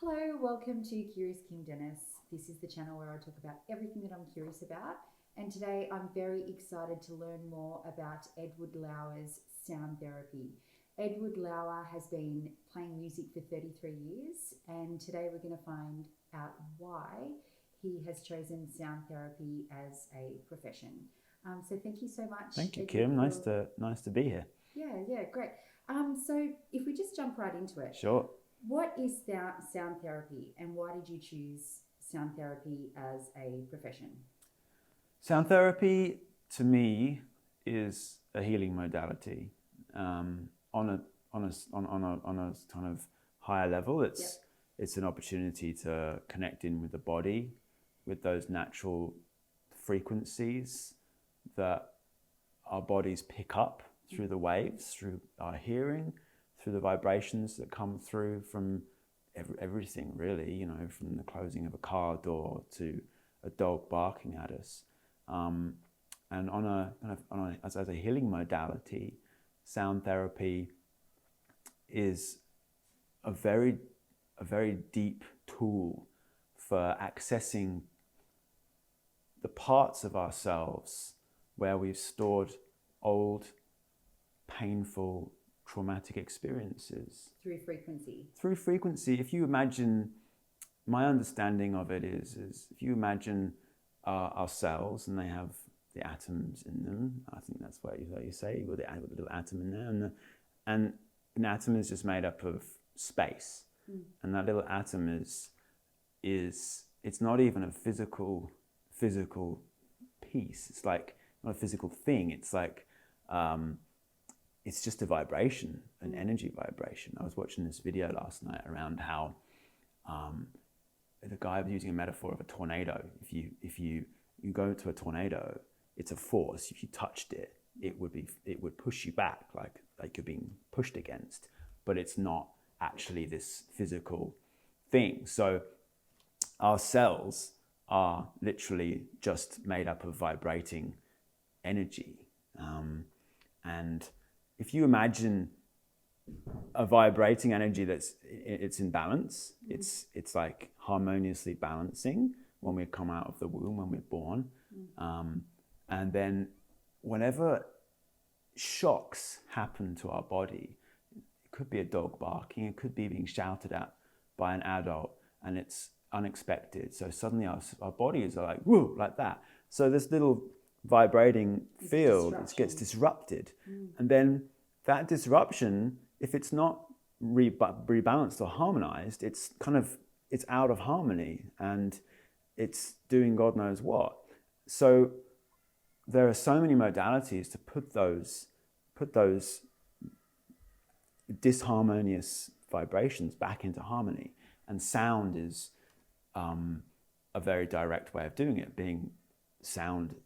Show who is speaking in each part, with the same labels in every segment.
Speaker 1: Hello, welcome to Curious Kim Dennis. This is the channel where I talk about everything that I'm curious about. And today I'm very excited to learn more about Edward Lauer's sound therapy. Edward Lauer has been playing music for 33 years, and today we're going to find out why he has chosen sound therapy as a profession. So thank you so much.
Speaker 2: Thank you,
Speaker 1: Edward,
Speaker 2: Kim. Nice to be here.
Speaker 1: Yeah, great. So if we just jump right into it.
Speaker 2: Sure.
Speaker 1: What is sound therapy, and why did you choose sound therapy as a profession?
Speaker 2: Sound therapy, to me, is a healing modality. On a kind of higher level, it's an opportunity to connect in with the body, with those natural frequencies that our bodies pick up through the waves, through our hearing, through the vibrations that come through from everything, really, from the closing of a car door to a dog barking at us. And as a healing modality, sound therapy is a very deep tool for accessing the parts of ourselves where we've stored old, painful, traumatic experiences.
Speaker 1: Through frequency.
Speaker 2: Through frequency. If you imagine, my understanding of it is if you imagine our cells, and they have the atoms in them, I think that's what you say, you've got the little atom in there, and an atom is just made up of space. And that little atom is it's not even a physical piece. It's like not a physical thing. It's like it's just a vibration, an energy vibration. I was watching this video last night around how the guy was using a metaphor of a tornado. If you go to a tornado, it's a force. If you touched it, it would push you back, like you're being pushed against. But it's not actually this physical thing. So our cells are literally just made up of vibrating energy, and if you imagine a vibrating energy it's in balance, it's like harmoniously balancing when we come out of the womb, when we're born, and then whenever shocks happen to our body, it could be a dog barking, it could be being shouted at by an adult, and it's unexpected. So suddenly our bodies are like, whoa, like that. So this little vibrating field, it gets disrupted. And then that disruption, if it's not rebalanced or harmonized, it's out of harmony, and it's doing God knows what. So there are so many modalities to put those disharmonious vibrations back into harmony, and sound is a very direct way of doing it. Sound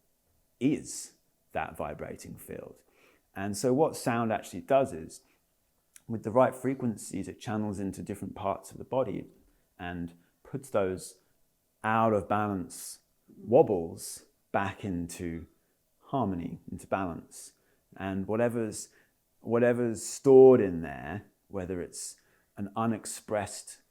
Speaker 2: is that vibrating field. And so what sound actually does is, with the right frequencies, it channels into different parts of the body and puts those out of balance wobbles back into harmony, into balance. And whatever's stored in there, whether it's an unexpressed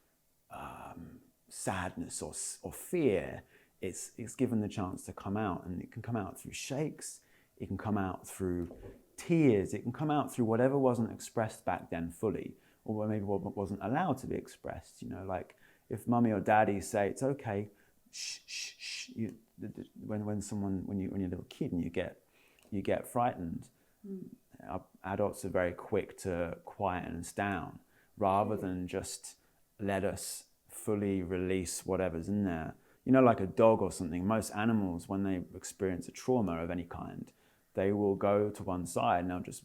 Speaker 2: sadness or fear, it's given the chance to come out. And it can come out through shakes, it can come out through tears, it can come out through whatever wasn't expressed back then fully, or maybe what wasn't allowed to be expressed. Like if mummy or daddy say it's okay, shh, shh, shh. When you're a little kid and you get frightened, adults are very quick to quieten us down, rather than just let us fully release whatever's in there. Like a dog or something, most animals, when they experience a trauma of any kind, they will go to one side and they'll just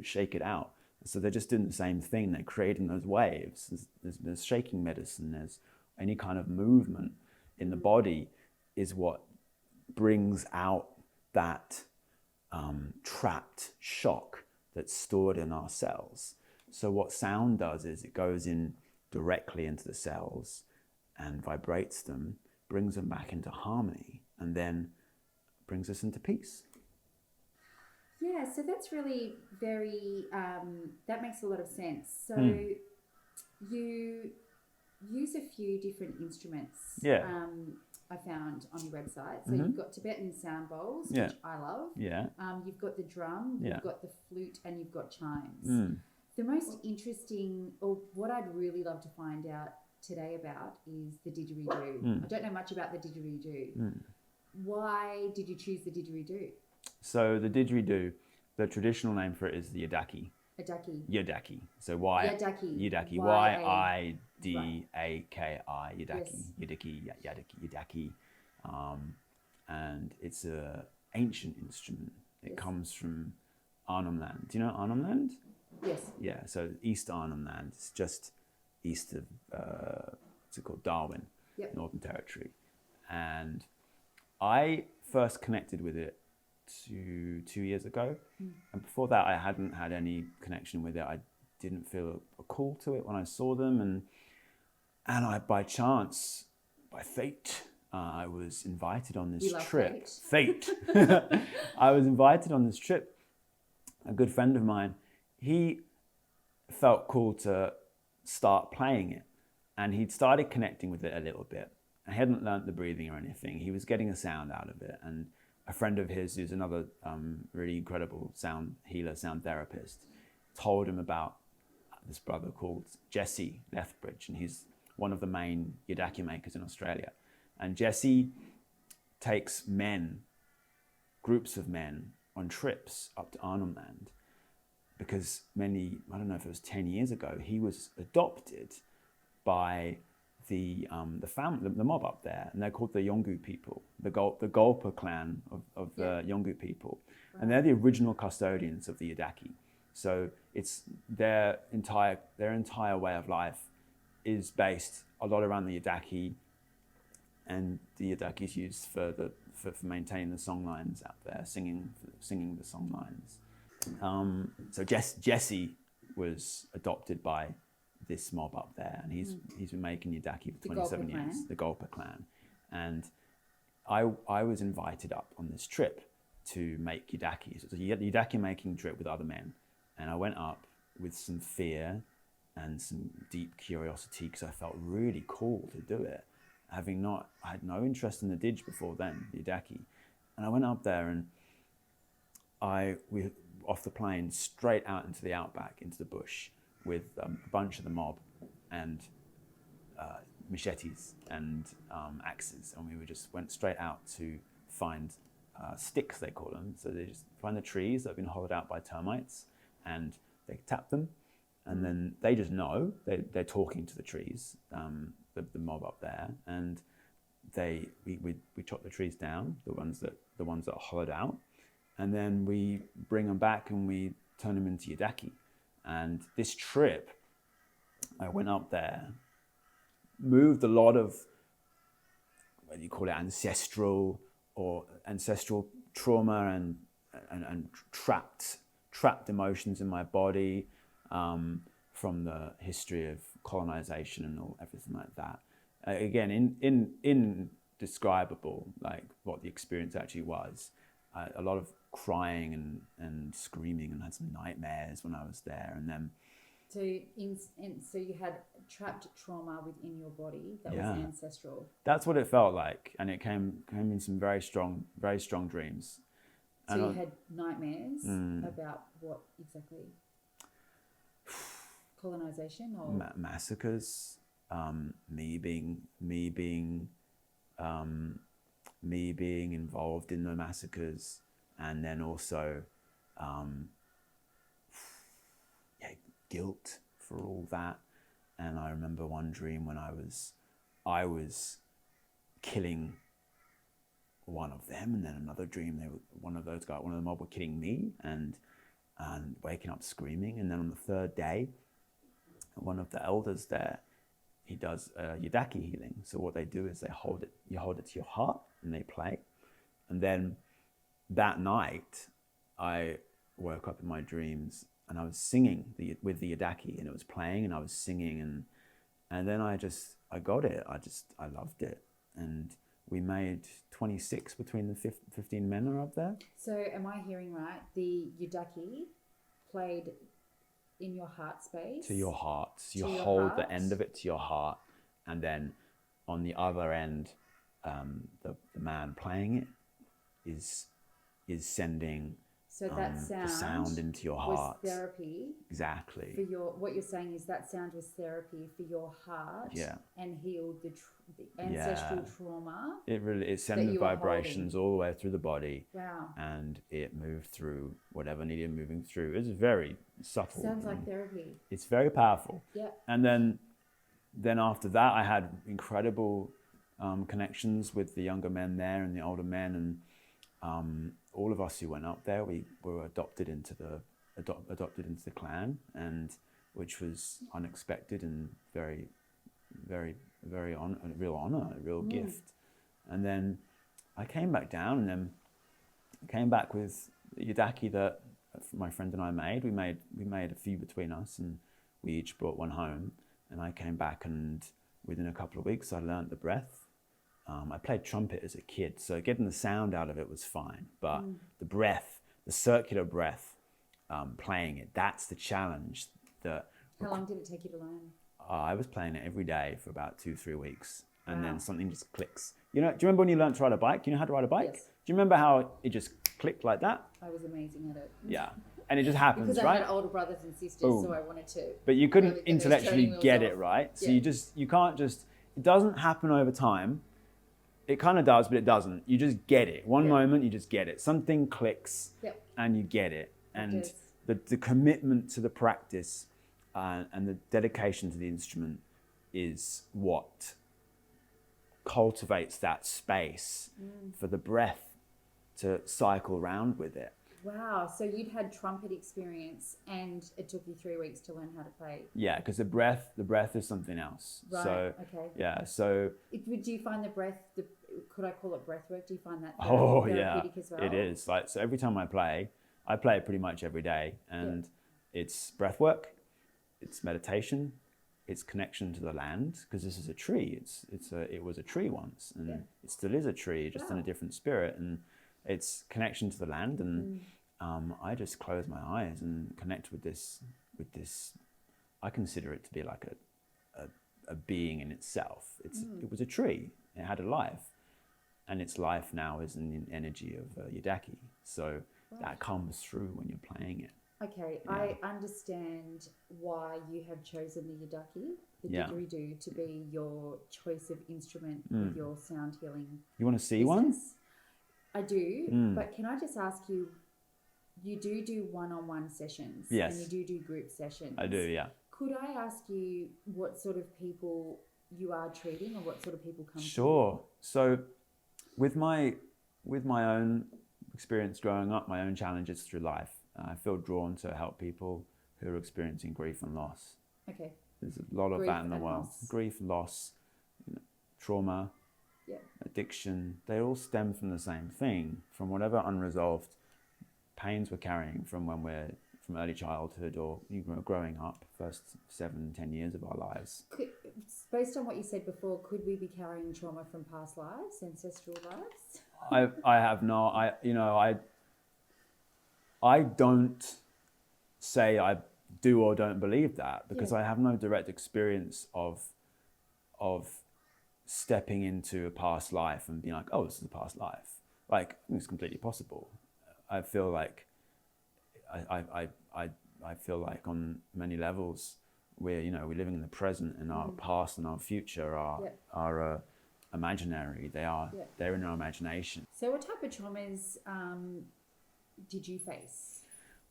Speaker 2: shake it out. So they're just doing the same thing. They're creating those waves. There's shaking medicine. There's any kind of movement in the body is what brings out that trapped shock that's stored in our cells. So what sound does is it goes in directly into the cells and vibrates them, brings them back into harmony, and then brings us into peace.
Speaker 1: Yeah, so that's really very, that makes a lot of sense. So you use a few different instruments.
Speaker 2: Yeah.
Speaker 1: I found on your website. So
Speaker 2: Mm-hmm.
Speaker 1: you've got Tibetan sound bowls,
Speaker 2: Yeah.
Speaker 1: which I love.
Speaker 2: Yeah.
Speaker 1: You've got the drum,
Speaker 2: Yeah.
Speaker 1: you've got the flute, and you've got chimes.
Speaker 2: Mm.
Speaker 1: The most interesting, or what I'd really love to find out today about, is the didgeridoo.
Speaker 2: Mm.
Speaker 1: I don't know much about the didgeridoo.
Speaker 2: Mm.
Speaker 1: Why did you choose the didgeridoo?
Speaker 2: So the didgeridoo, the traditional name for it is the yidaki. Yidaki. So Yidaki. Y-I-D-A-K-I. Yidaki. Yidaki. And it's a ancient instrument. It comes from Arnhem Land. Do you know Arnhem Land?
Speaker 1: Yes.
Speaker 2: Yeah. So East Arnhem Land. It's just east of what's it called? Darwin, Northern Territory. And I first connected with it 2 years ago, and before that I hadn't had any connection with it. I didn't feel a call to it when I saw them, and I by chance, by fate, I was invited on this trip. Fate. I was invited on this trip. A good friend of mine, he felt called to start playing it, and he'd started connecting with it a little bit. I hadn't learnt the breathing or anything. He was getting a sound out of it, and a friend of his, who's another really incredible sound healer, sound therapist, told him about this brother called Jesse Lethbridge, and he's one of the main yidaki makers in Australia. And Jesse takes men, groups of men, on trips up to Arnhem Land, because I don't know if it was 10 years ago, he was adopted by the mob up there, and they're called the Yolngu people, the Gulpa clan of the Yolngu people, and they're the original custodians of the yidaki. So it's their entire way of life is based a lot around the yidaki, and the yidaki is used for maintaining the song lines out there, singing the song lines. So Jesse was adopted by this mob up there, and he's been making yidaki for 27 years, the Gulpa clan. And I was invited up on this trip to make yidaki. So it's a yidaki making trip with other men, and I went up with some fear and some deep curiosity, because I felt really cool to do it, I had no interest in the didge before then, the yidaki. And I went up there, and we off the plane straight out into the outback, into the bush, with a bunch of the mob and machetes and axes, and we just went straight out to find sticks, they call them. So they just find the trees that have been hollowed out by termites, and they tap them, and then they just know they're talking to the trees, the mob up there, and we chop the trees down, the ones that are hollowed out, and then we bring them back and we turn them into yidaki. And this trip, I went up there, moved a lot of, what do you call it, ancestral trauma and trapped emotions in my body, from the history of colonization and everything like that. Again, indescribable, like what the experience actually was. A lot of crying and screaming, and had some nightmares when I was there. And then
Speaker 1: so you had trapped trauma within your body that was ancestral.
Speaker 2: That's what it felt like, and it came in some very strong dreams.
Speaker 1: So you had nightmares about what exactly? Colonization or
Speaker 2: massacres, me being involved in the massacres, and then also guilt for all that. And I remember one dream when I was killing one of them, and then another dream one of the mob were killing me, and waking up screaming. And then on the third day, one of the elders there, he does yidaki healing. So what they do is you hold it to your heart, and they play. And then that night, I woke up in my dreams, and I was singing with the yidaki, and it was playing, and I was singing, and then I got it. I loved it, and we made 26 between the 15 men are up there.
Speaker 1: So am I hearing right? The yidaki played in your heart space?
Speaker 2: To your heart. So you hold the end of it to your heart, and then on the other end, the man playing it is sending
Speaker 1: So that
Speaker 2: the sound into your
Speaker 1: was
Speaker 2: heart.
Speaker 1: therapy.
Speaker 2: Exactly.
Speaker 1: For your, what you're saying is that sound was therapy for your heart.
Speaker 2: Yeah.
Speaker 1: And healed the ancestral trauma.
Speaker 2: It sent the vibrations all the way through the body.
Speaker 1: Wow.
Speaker 2: And it moved through whatever needed moving through. It's very subtle.
Speaker 1: Sounds like therapy.
Speaker 2: It's very powerful.
Speaker 1: Yeah.
Speaker 2: And then after that, I had incredible connections with the younger men there and the older men, and all of us who went up there, we were adopted into the clan, and which was unexpected and very, very, very a real honor, a real gift. And then I came back down, and then came back with the yidaki that my friend and I made. We made a few between us, and we each brought one home. And I came back, and within a couple of weeks, I learned the breath. I played trumpet as a kid, so getting the sound out of it was fine. But the breath, the circular breath, playing it, that's the challenge. How
Speaker 1: long did it take you to learn?
Speaker 2: I was playing it every day for about 2-3 weeks. And then something just clicks. You know, do you remember when you learned to ride a bike? Do you know how to ride a bike?
Speaker 1: Yes.
Speaker 2: Do you remember how it just clicked like that?
Speaker 1: I was amazing at it.
Speaker 2: Yeah. And it just happens,
Speaker 1: because
Speaker 2: right?
Speaker 1: I had older brothers and sisters, so I wanted to.
Speaker 2: But you couldn't
Speaker 1: really get those
Speaker 2: intellectually
Speaker 1: training
Speaker 2: get
Speaker 1: wheels
Speaker 2: it,
Speaker 1: off.
Speaker 2: right? So
Speaker 1: Yeah.
Speaker 2: you can't just, it doesn't happen over time. It kind of does, but it doesn't. You just get it. One moment, you just get it. Something clicks and you get it. And the commitment to the practice and the dedication to the instrument is what cultivates that space for the breath to cycle around with it.
Speaker 1: Wow, so you'd had trumpet experience and it took you 3 weeks to learn how to play.
Speaker 2: Yeah, because the breath is something else.
Speaker 1: Right,
Speaker 2: so,
Speaker 1: okay.
Speaker 2: Yeah, so...
Speaker 1: Do you find the breath, could I call it breath work? Do you find that
Speaker 2: therapeutic
Speaker 1: as well?
Speaker 2: It is. Like, so every time I play pretty much every day, and it's breath work, it's meditation, it's connection to the land, because this is a tree. It was a tree once, and it still is a tree, just in a different spirit, and it's connection to the land, and I just close my eyes and connect with this. I consider it to be like a being in itself. It was a tree. It had a life, and its life now is in the energy of yidaki. So that comes through when you're playing it.
Speaker 1: Okay, I understand why you have chosen the yidaki, the didgeridoo, to be your choice of instrument with your sound healing.
Speaker 2: You want to see
Speaker 1: business.
Speaker 2: one?
Speaker 1: I do, but can I just ask you, you do one-on-one sessions,
Speaker 2: yes,
Speaker 1: and you do group sessions.
Speaker 2: I do, yeah.
Speaker 1: Could I ask you what sort of people you are treating, or what sort of people come?
Speaker 2: Sure. So, with my own experience growing up, my own challenges through life, I feel drawn to help people who are experiencing grief and loss.
Speaker 1: Okay.
Speaker 2: There's a lot of that in the world.
Speaker 1: Loss.
Speaker 2: Grief, loss, trauma, addiction, they all stem from the same thing, from whatever unresolved pains we're carrying from early childhood or growing up, first 7-10 years of our lives.
Speaker 1: Based on what you said before, could we be carrying trauma from past lives, ancestral lives?
Speaker 2: I have no, I don't say I do or don't believe that, because I have no direct experience of stepping into a past life and being like, oh, this is a past life. Like, it's completely possible. I feel like I feel like on many levels we're living in the present, and our past and our future are imaginary. They're in our imagination.
Speaker 1: So what type of traumas did you face?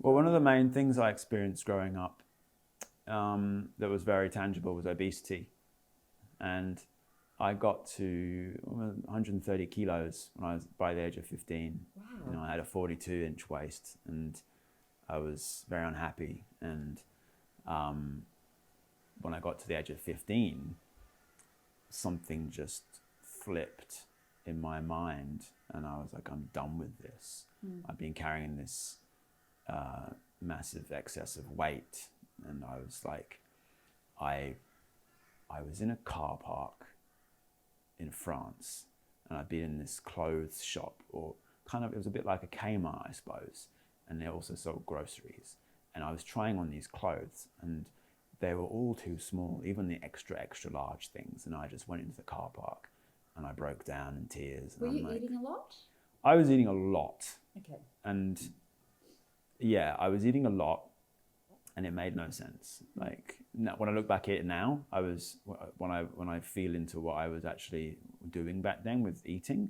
Speaker 2: Well, one of the main things I experienced growing up that was very tangible was obesity, and I got to 130 kilos when I was by the age of 15. Wow. I had a 42-inch waist, and I was very unhappy. And when I got to the age of 15, something just flipped in my mind, and I was like, I'm done with this. I've been carrying this massive excess of weight, and I was like, I was in a car park in France, and I'd been in this clothes shop, or kind of, it was a bit like a Kmart, I suppose, and they also sold groceries, and I was trying on these clothes, and they were all too small, even the extra large things. And I just went into the car park and I broke down in tears.
Speaker 1: Were
Speaker 2: and
Speaker 1: you eating a lot?
Speaker 2: I was eating a lot.
Speaker 1: Okay.
Speaker 2: And yeah, I was eating a lot and it made no sense. Like when I look back at it now, when I feel into what I was actually doing back then with eating,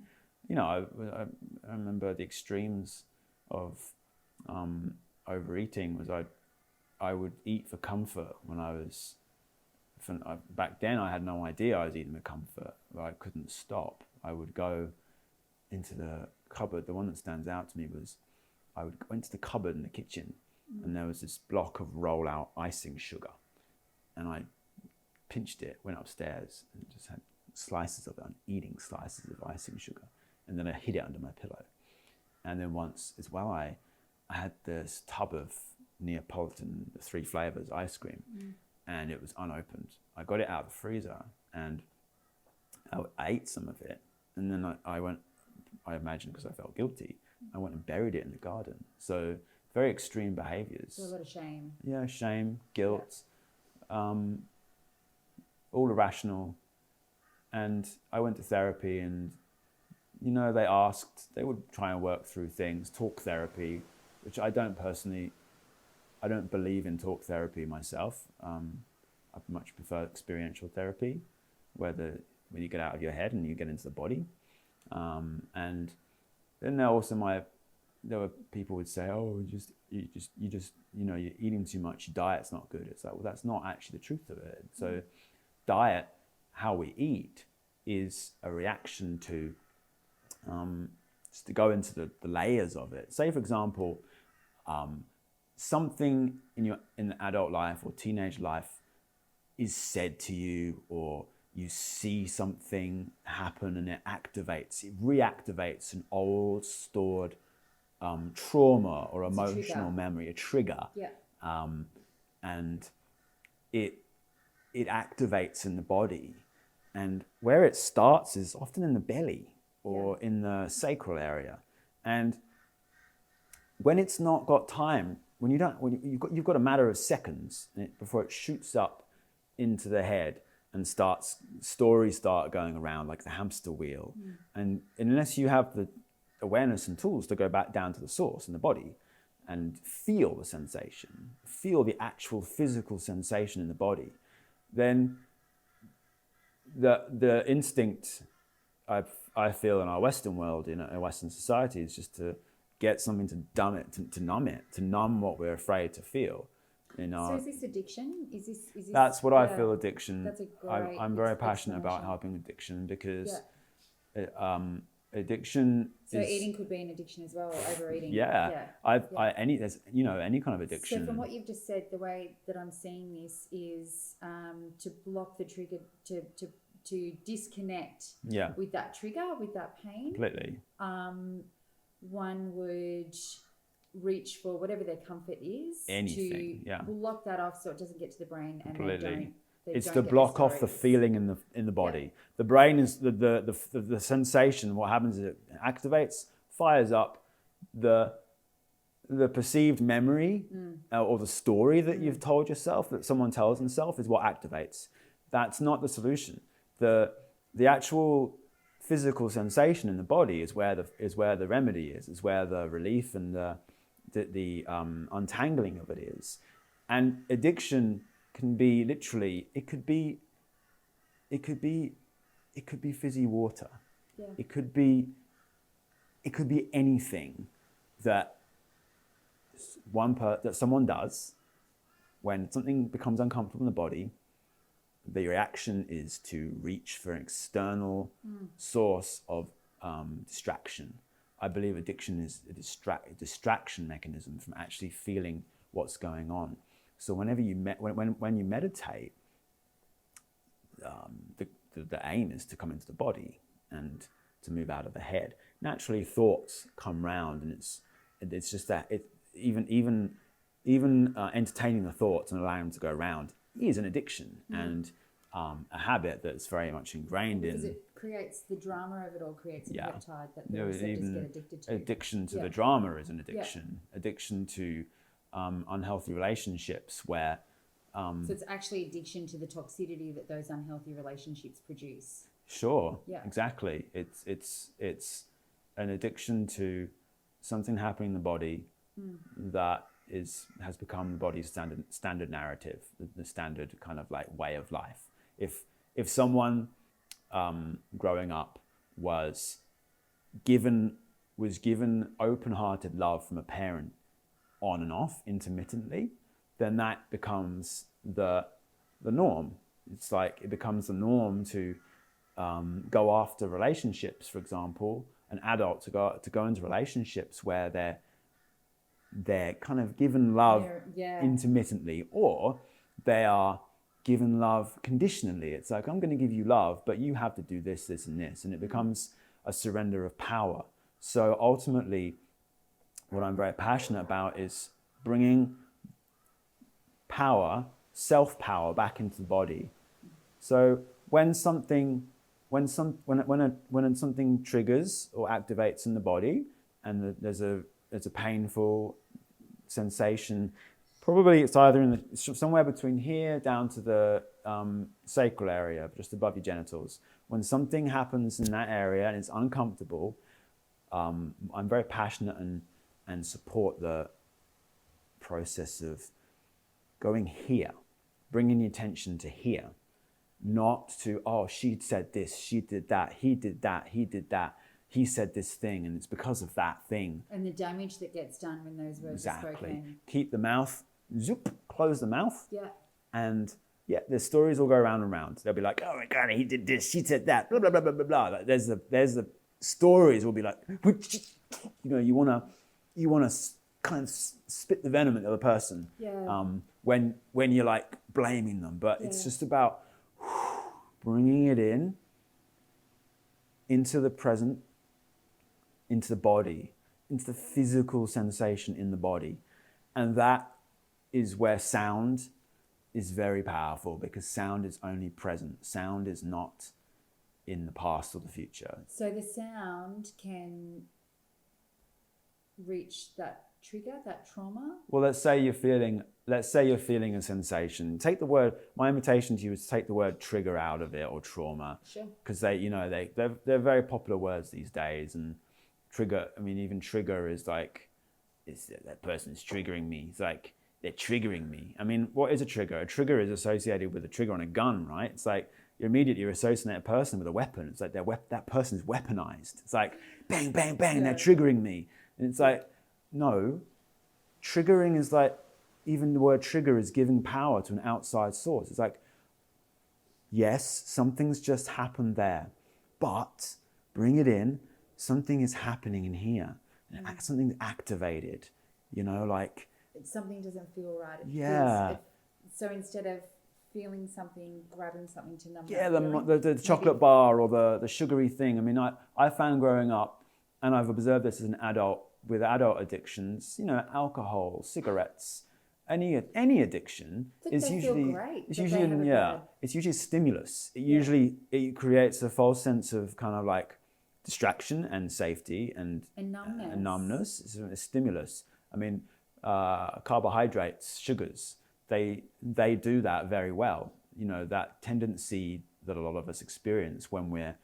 Speaker 2: you know, I remember the extremes of overeating was I would eat for comfort when back then I had no idea I was eating for comfort, but I couldn't stop. I would go into the cupboard. The one that stands out to me was I would go into the cupboard in the kitchen and there was this block of roll out icing sugar and I pinched it, went upstairs and just had slices of it. I'm eating slices of icing sugar and then I hid it under my pillow. And then once as well, I had this tub of Neapolitan, 3 flavors ice cream, and it was unopened. I got it out of the freezer and I ate some of it. And then I imagine because I felt guilty, I went and buried it in the garden. So very extreme behaviors.
Speaker 1: So a lot of shame.
Speaker 2: Yeah, shame, guilt, all irrational. And I went to therapy and, you know, they would try and work through things, talk therapy, which I don't believe in talk therapy myself. I much prefer experiential therapy, when you get out of your head and you get into the body. And then there were people would say, oh, you know, you're eating too much, your diet's not good. It's like, well, that's not actually the truth of it. So diet, how we eat, is a reaction to, just to go into the layers of it. Say, for example, something in the adult life or teenage life is said to you, or you see something happen and it reactivates an old stored trauma or emotional memory, a trigger.
Speaker 1: Yeah.
Speaker 2: And it activates in the body. And where it starts is often in the belly or in the sacral area. And when it's not got time, you've got a matter of seconds before it shoots up into the head and stories start going around like the hamster wheel. And unless you have the awareness and tools to go back down to the source in the body and feel the sensation, feel the actual physical sensation in the body, then the instinct I feel in our Western world, in a Western society, is just to get something to numb what we're afraid to feel.
Speaker 1: So is this addiction? Is this
Speaker 2: That's what I feel addiction.
Speaker 1: That's a great
Speaker 2: I'm very passionate about helping addiction because addiction.
Speaker 1: So eating could be an addiction as well, or overeating.
Speaker 2: There's any kind of addiction.
Speaker 1: So from what you've just said, the way that I'm seeing this is to block the trigger, to disconnect with that trigger, with that pain.
Speaker 2: Completely.
Speaker 1: One would reach for whatever their comfort is.
Speaker 2: Anything,
Speaker 1: to block that off so it doesn't get to the brain and
Speaker 2: completely.
Speaker 1: It's
Speaker 2: to block off the feeling in the body. Yeah. The brain is the sensation. What happens is it activates, fires up the perceived memory or the story that you've told yourself, that someone tells themselves, is what activates. That's not the solution. The actual physical sensation in the body is where the remedy is where the relief and the untangling of it is. And addiction can be literally, it could be fizzy water. Yeah. It could be anything that someone does when something becomes uncomfortable in the body. The reaction is to reach for an external source of distraction. I believe addiction is a distraction mechanism from actually feeling what's going on. So whenever when you meditate, the aim is to come into the body and to move out of the head. Naturally, thoughts come round, and it's just that even entertaining the thoughts and allowing them to go around is an addiction and a habit that's very much ingrained in.
Speaker 1: It creates the drama of it all, creates a peptide that the receptors get addicted to.
Speaker 2: Addiction to the drama is an addiction. Addiction to unhealthy relationships where
Speaker 1: So it's actually addiction to the toxicity that those unhealthy relationships produce.
Speaker 2: Sure.
Speaker 1: Yeah.
Speaker 2: Exactly. It's an addiction to something happening in the body that has become the body's standard narrative, the standard kind of like way of life. If someone growing up was given open-hearted love from a parent on and off intermittently, then that becomes the norm. It's like it becomes the norm to go after relationships, for example, an adult to go into relationships where they're kind of given love intermittently, or they are given love conditionally. It's like, I'm going to give you love, but you have to do this, this, and this, and it becomes a surrender of power. So ultimately, what I'm very passionate about is bringing power, self-power, back into the body. So when something triggers or activates in the body, and there's a painful sensation, probably it's either somewhere between here down to the sacral area, just above your genitals. When something happens in that area and it's uncomfortable, I'm very passionate and support the process of going here, bringing the attention to here, not to, oh, she said this, she did that, he did that, he said this thing, and it's because of that thing.
Speaker 1: And the damage that gets done when those words are spoken.
Speaker 2: Keep the mouth, close the mouth.
Speaker 1: Yeah.
Speaker 2: And yeah, the stories will go around and around. They'll be like, oh my God, he did this, she said that, blah, blah, blah, blah, blah, blah. Like, there's the stories will be like, you want to kind of spit the venom at the other person.
Speaker 1: Yeah.
Speaker 2: When you're like blaming them. But it's just about bringing it into the present, into the body, into the physical sensation in the body. And that is where sound is very powerful, because sound is only present. Sound is not in the past or the future.
Speaker 1: So the sound can reach that trigger, that trauma?
Speaker 2: Well, let's say you're feeling a sensation. My invitation to you is to take the word trigger out of it, or trauma.
Speaker 1: Sure.
Speaker 2: Because they're very popular words these days. And trigger, I mean, even trigger is like, that person is triggering me. It's like, they're triggering me. I mean, what is a trigger? A trigger is associated with a trigger on a gun, right? It's like, you're associating that person with a weapon. It's like that person is weaponized. It's like, bang, bang, bang, they're triggering me. And it's like, no, triggering is like, even the word trigger is giving power to an outside source. It's like, yes, something's just happened there, but bring it in. Something is happening in here. Something's activated, like.
Speaker 1: Something doesn't feel right. So instead of feeling something, grabbing something to numb
Speaker 2: the chocolate bar or the sugary thing. I mean, I found growing up, and I've observed this as an adult with adult addictions, alcohol, cigarettes, any addiction is usually it's usually a stimulus. It creates a false sense of kind of like distraction and safety and numbness. It's a stimulus. I mean, carbohydrates, sugars, they do that very well. That tendency that a lot of us experience when we're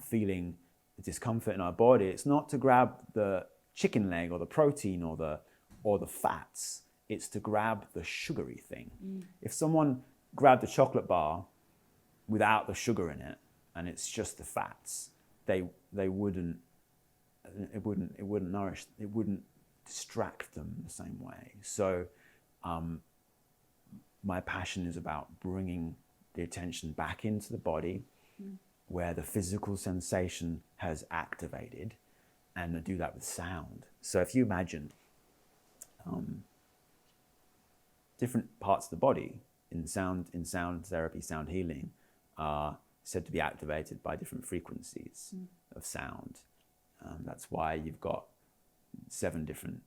Speaker 2: feeling discomfort in our body. It's not to grab the chicken leg or the protein or the fats. It's to grab the sugary thing. If someone grabbed a chocolate bar without the sugar in it and it's just the fats, it wouldn't nourish, it wouldn't distract them the same way. So my passion is about bringing the attention back into the body where the physical sensation has activated, and to do that with sound. So if you imagine different parts of the body in sound therapy, sound healing are said to be activated by different frequencies of sound. That's why you've got 7 different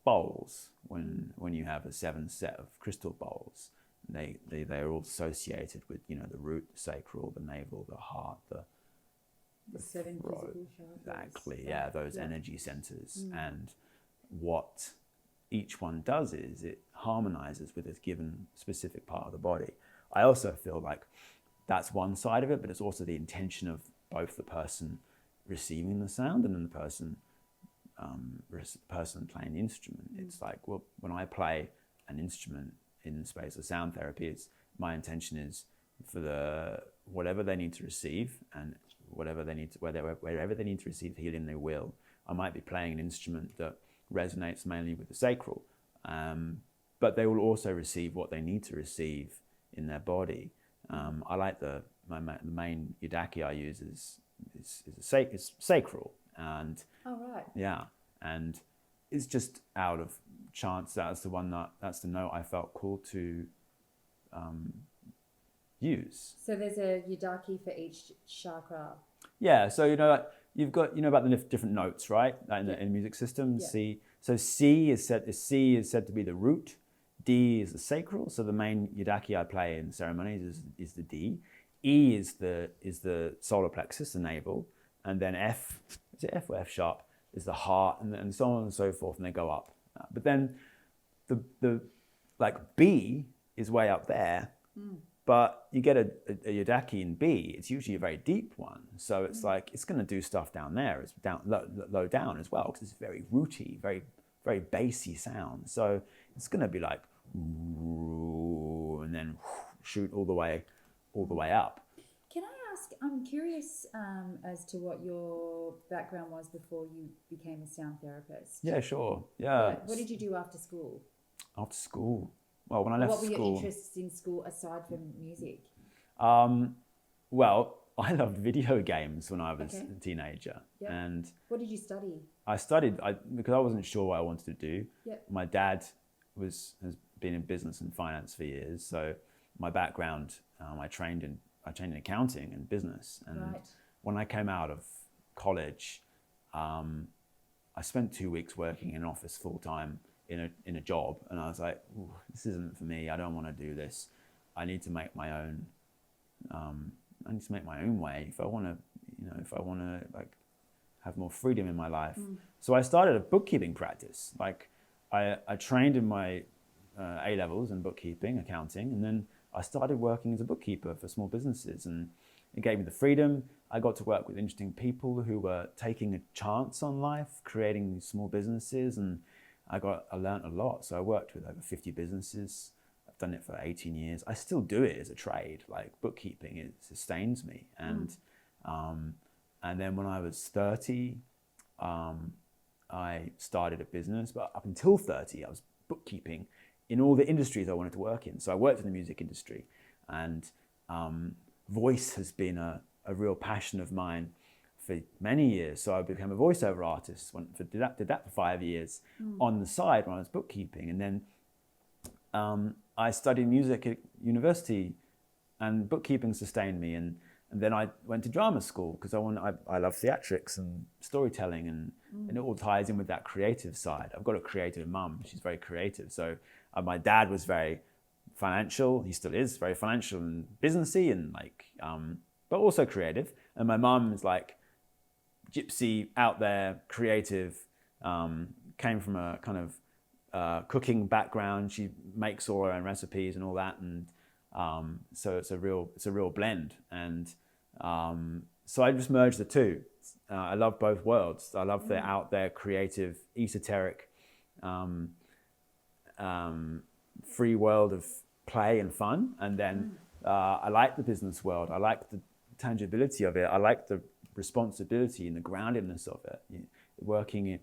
Speaker 2: bowls when you have a 7 set of crystal bowls. They're all associated with the root, the sacral, the navel, the heart, the
Speaker 1: 7
Speaker 2: throat.
Speaker 1: physical chakras.
Speaker 2: Exactly, those energy centers. And what each one does is it harmonizes with a given specific part of the body. I also feel like that's one side of it, but it's also the intention of both the person receiving the sound and then the person playing the instrument. It's like, well, when I play an instrument in the space of sound therapy, my intention is for whatever they need to receive, and wherever they need to receive healing, they will. I might be playing an instrument that resonates mainly with the sacral, but they will also receive what they need to receive in their body. I like the main yidaki I use is sacral, and yeah, and it's just out of chance that's the note I felt called to use.
Speaker 1: So there's a yidaki for each chakra.
Speaker 2: Yeah, so you've got about the different notes, right? In the music system,
Speaker 1: Yeah.
Speaker 2: C. So C is said to be the root. D is the sacral. So the main yidaki I play in ceremonies is the D. E is the solar plexus, the navel, and then F. Is it F or F sharp? Is the heart, and so on and so forth, and they go up. But then the B is way up there. But you get a yidaki in B, it's usually a very deep one. So it's like, it's going to do stuff down there, it's low down as well, because it's very rooty, very, very bassy sound. So it's going to be like, and then shoot all the way up.
Speaker 1: Can I ask, I'm curious as to what your background was before you became a sound therapist.
Speaker 2: Yeah, sure. Yeah.
Speaker 1: What did you do after school?
Speaker 2: After school? Well, when I left
Speaker 1: school... What were your interests in school aside from music?
Speaker 2: Well, I loved video games when I was a teenager.
Speaker 1: Yep.
Speaker 2: And
Speaker 1: what did you study?
Speaker 2: I studied because I wasn't sure what I wanted to do.
Speaker 1: Yep.
Speaker 2: My dad has been in business and finance for years, so my background, I trained in accounting and business. And when I came out of college, I spent 2 weeks working in an office full time in a job, and I was like, this isn't for me. I don't want to do this. I need to make my own. I need to make my own way if I want to, like, have more freedom in my life. So I started a bookkeeping practice. Like, I trained in my A levels in bookkeeping, accounting, and then I started working as a bookkeeper for small businesses, and it gave me the freedom. I got to work with interesting people who were taking a chance on life, creating these small businesses, and I learned a lot. So I worked with over 50 businesses. I've done it for 18 years. I still do it as a trade. Like, bookkeeping, it sustains me. And then when I was 30, I started a business. But up until 30, I was bookkeeping in all the industries I wanted to work in. So I worked in the music industry, and voice has been a real passion of mine for many years. So I became a voiceover artist, did that for 5 years on the side when I was bookkeeping. And then I studied music at university, and bookkeeping sustained me. And then I went to drama school because I love theatrics and storytelling, and it all ties in with that creative side. I've got a creative mum. She's very creative. So my dad was very financial. He still is very financial and businessy, and like, but also creative. And my mum is like gypsy, out there, creative, came from a kind of cooking background. She makes all her own recipes and all that. And so it's a real blend. And so I just merged the two. I love both worlds. I love the out there, creative, esoteric, free world of play and fun. And then I like the business world. I like the tangibility of it. I like the responsibility and the groundedness of it. Working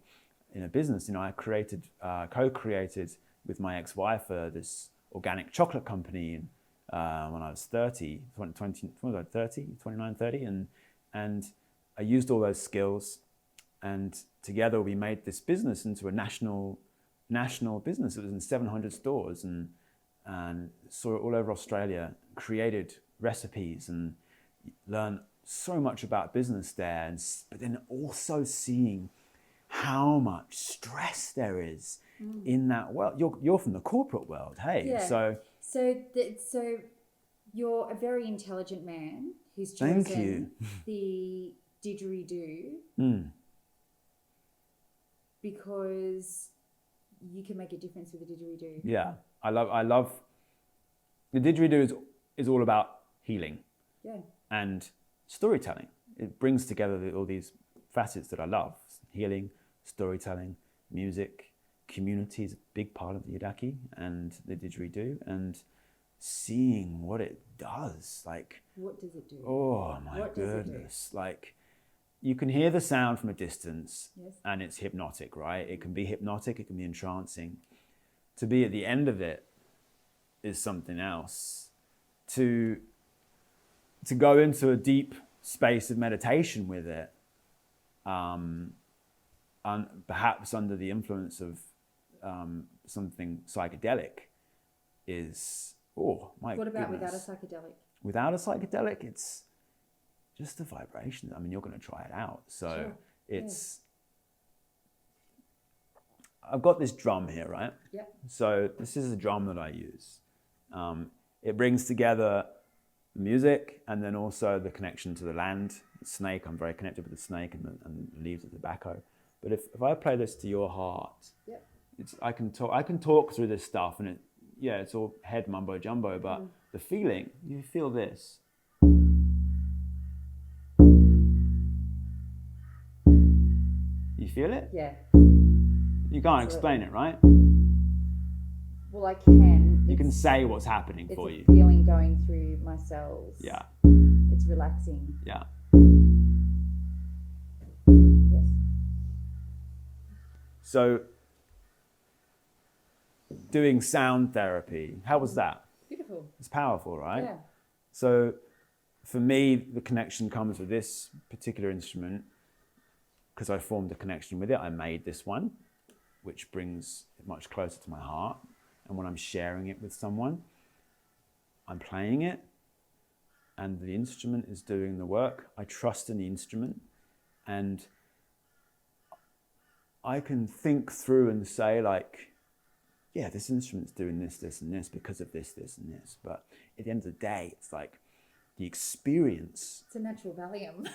Speaker 2: in a business, I co-created with my ex-wife this organic chocolate company when I was 29, 30, and I used all those skills, and together we made this business into a national business. It was in 700 stores, and saw it all over Australia, created recipes and learned so much about business there, but then also seeing how much stress there is in that world. You're from the corporate world, hey?
Speaker 1: Yeah. So you're a very intelligent man who's chosen the didgeridoo because you can make a difference with a didgeridoo.
Speaker 2: Yeah, I love the didgeridoo is all about healing, and storytelling. It brings together all these facets that I love: healing, storytelling, music, community is a big part of the yidaki and the didgeridoo, and seeing what it does. Like,
Speaker 1: what does it do?
Speaker 2: Oh my goodness! Like, you can hear the sound from a distance, and it's hypnotic, right? It can be hypnotic, it can be entrancing. To be at the end of it is something else. To go into a deep space of meditation with it, and perhaps under the influence of something psychedelic, is, oh my goodness.
Speaker 1: What about without a psychedelic?
Speaker 2: Without a psychedelic, it's just a vibration. I mean, you're going to try it out. So it's, I've got this drum here, right?
Speaker 1: Yeah.
Speaker 2: So this is a drum that I use. It brings together the music and then also the connection to the land. The snake, I'm very connected with the snake and the leaves of tobacco. But if I play this to your heart, I can talk through this stuff, and it's all head mumbo jumbo, but the feeling, you feel this. You feel it?
Speaker 1: Yeah.
Speaker 2: You can't explain it, right?
Speaker 1: Well, I can.
Speaker 2: You can say what's happening for you.
Speaker 1: It's a feeling going through my cells.
Speaker 2: Yeah.
Speaker 1: It's relaxing.
Speaker 2: Yeah.
Speaker 1: Yes.
Speaker 2: So, doing sound therapy, how was that?
Speaker 1: Beautiful.
Speaker 2: It's powerful, right?
Speaker 1: Yeah.
Speaker 2: So, for me, the connection comes with this particular instrument because I formed a connection with it. I made this one, which brings it much closer to my heart. And when I'm sharing it with someone, I'm playing it and the instrument is doing the work. I trust in the instrument, and I can think through and say, like, yeah, this instrument's doing this, this, and this because of this, this, and this. But at the end of the day, it's like the experience.
Speaker 1: It's a natural Valium.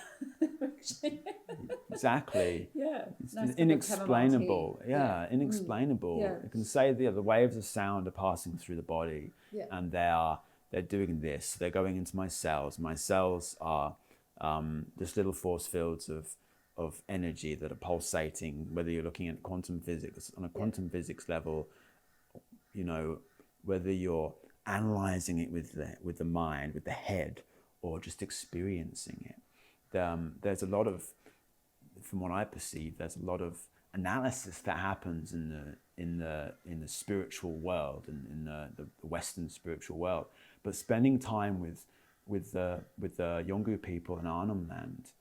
Speaker 2: Exactly.
Speaker 1: Yeah.
Speaker 2: It's
Speaker 1: nice
Speaker 2: inexplainable. Yeah, inexplainable.
Speaker 1: Yeah.
Speaker 2: You can say the waves of sound are passing through the body,
Speaker 1: Yeah.
Speaker 2: and they're doing this. They're going into my cells. My cells are just little force fields of energy that are pulsating, whether you're looking at quantum physics, on a quantum physics level, you know, whether you're analyzing it with the mind, with the head, or just experiencing it. There's a lot of, from what I perceive, there's a lot of analysis that happens in the spiritual world and in the Western spiritual world. But spending time with the Yolngu people in Arnhem Land,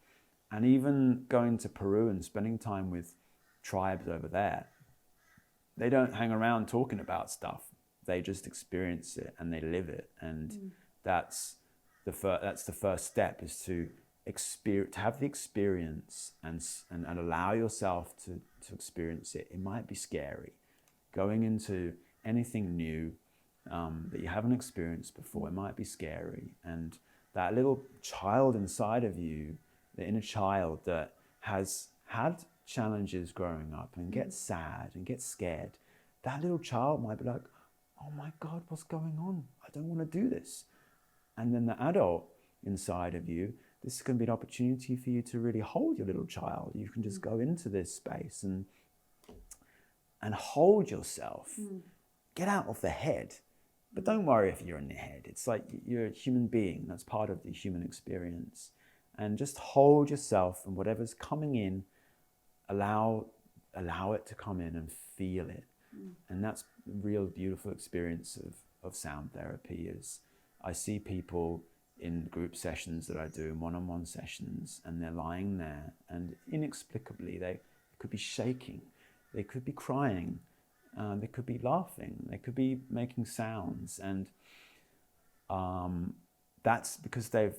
Speaker 2: and even going to Peru and spending time with tribes over there, they don't hang around talking about stuff. They just experience it and they live it, and that's the first step, is to have the experience and allow yourself to experience it. It might be scary. Going into anything new that you haven't experienced before, it might be scary. And that little child inside of you, the inner child that has had challenges growing up and gets sad and gets scared, that little child might be like, oh my God, what's going on? I don't want to do this. And then the adult inside of you, this can be an opportunity for you to really hold your little child. You can just go into this space and hold yourself. Get out of the head. But don't worry if you're in the head. It's like you're a human being. That's part of the human experience. And just hold yourself, and whatever's coming in, allow it to come in and feel it. And that's the real beautiful experience of sound therapy. Is I see people in group sessions that I do, in one-on-one sessions, and they're lying there, and inexplicably they could be shaking, they could be crying, they could be laughing, they could be making sounds, and that's because they've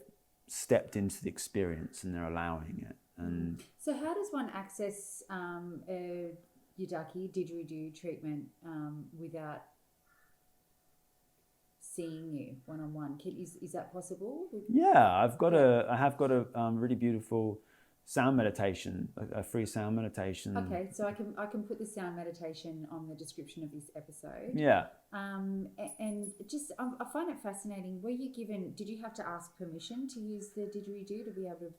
Speaker 2: stepped into the experience and they're allowing it. And
Speaker 1: so how does one access a yidaki didgeridoo treatment without seeing you one-on-one? Is that possible?
Speaker 2: Yeah, I have got a really beautiful sound meditation, a free sound meditation.
Speaker 1: Okay, so I can put the sound meditation on the description of this episode.
Speaker 2: Yeah.
Speaker 1: And just I find it fascinating. Did you have to ask permission to use the didgeridoo to be able to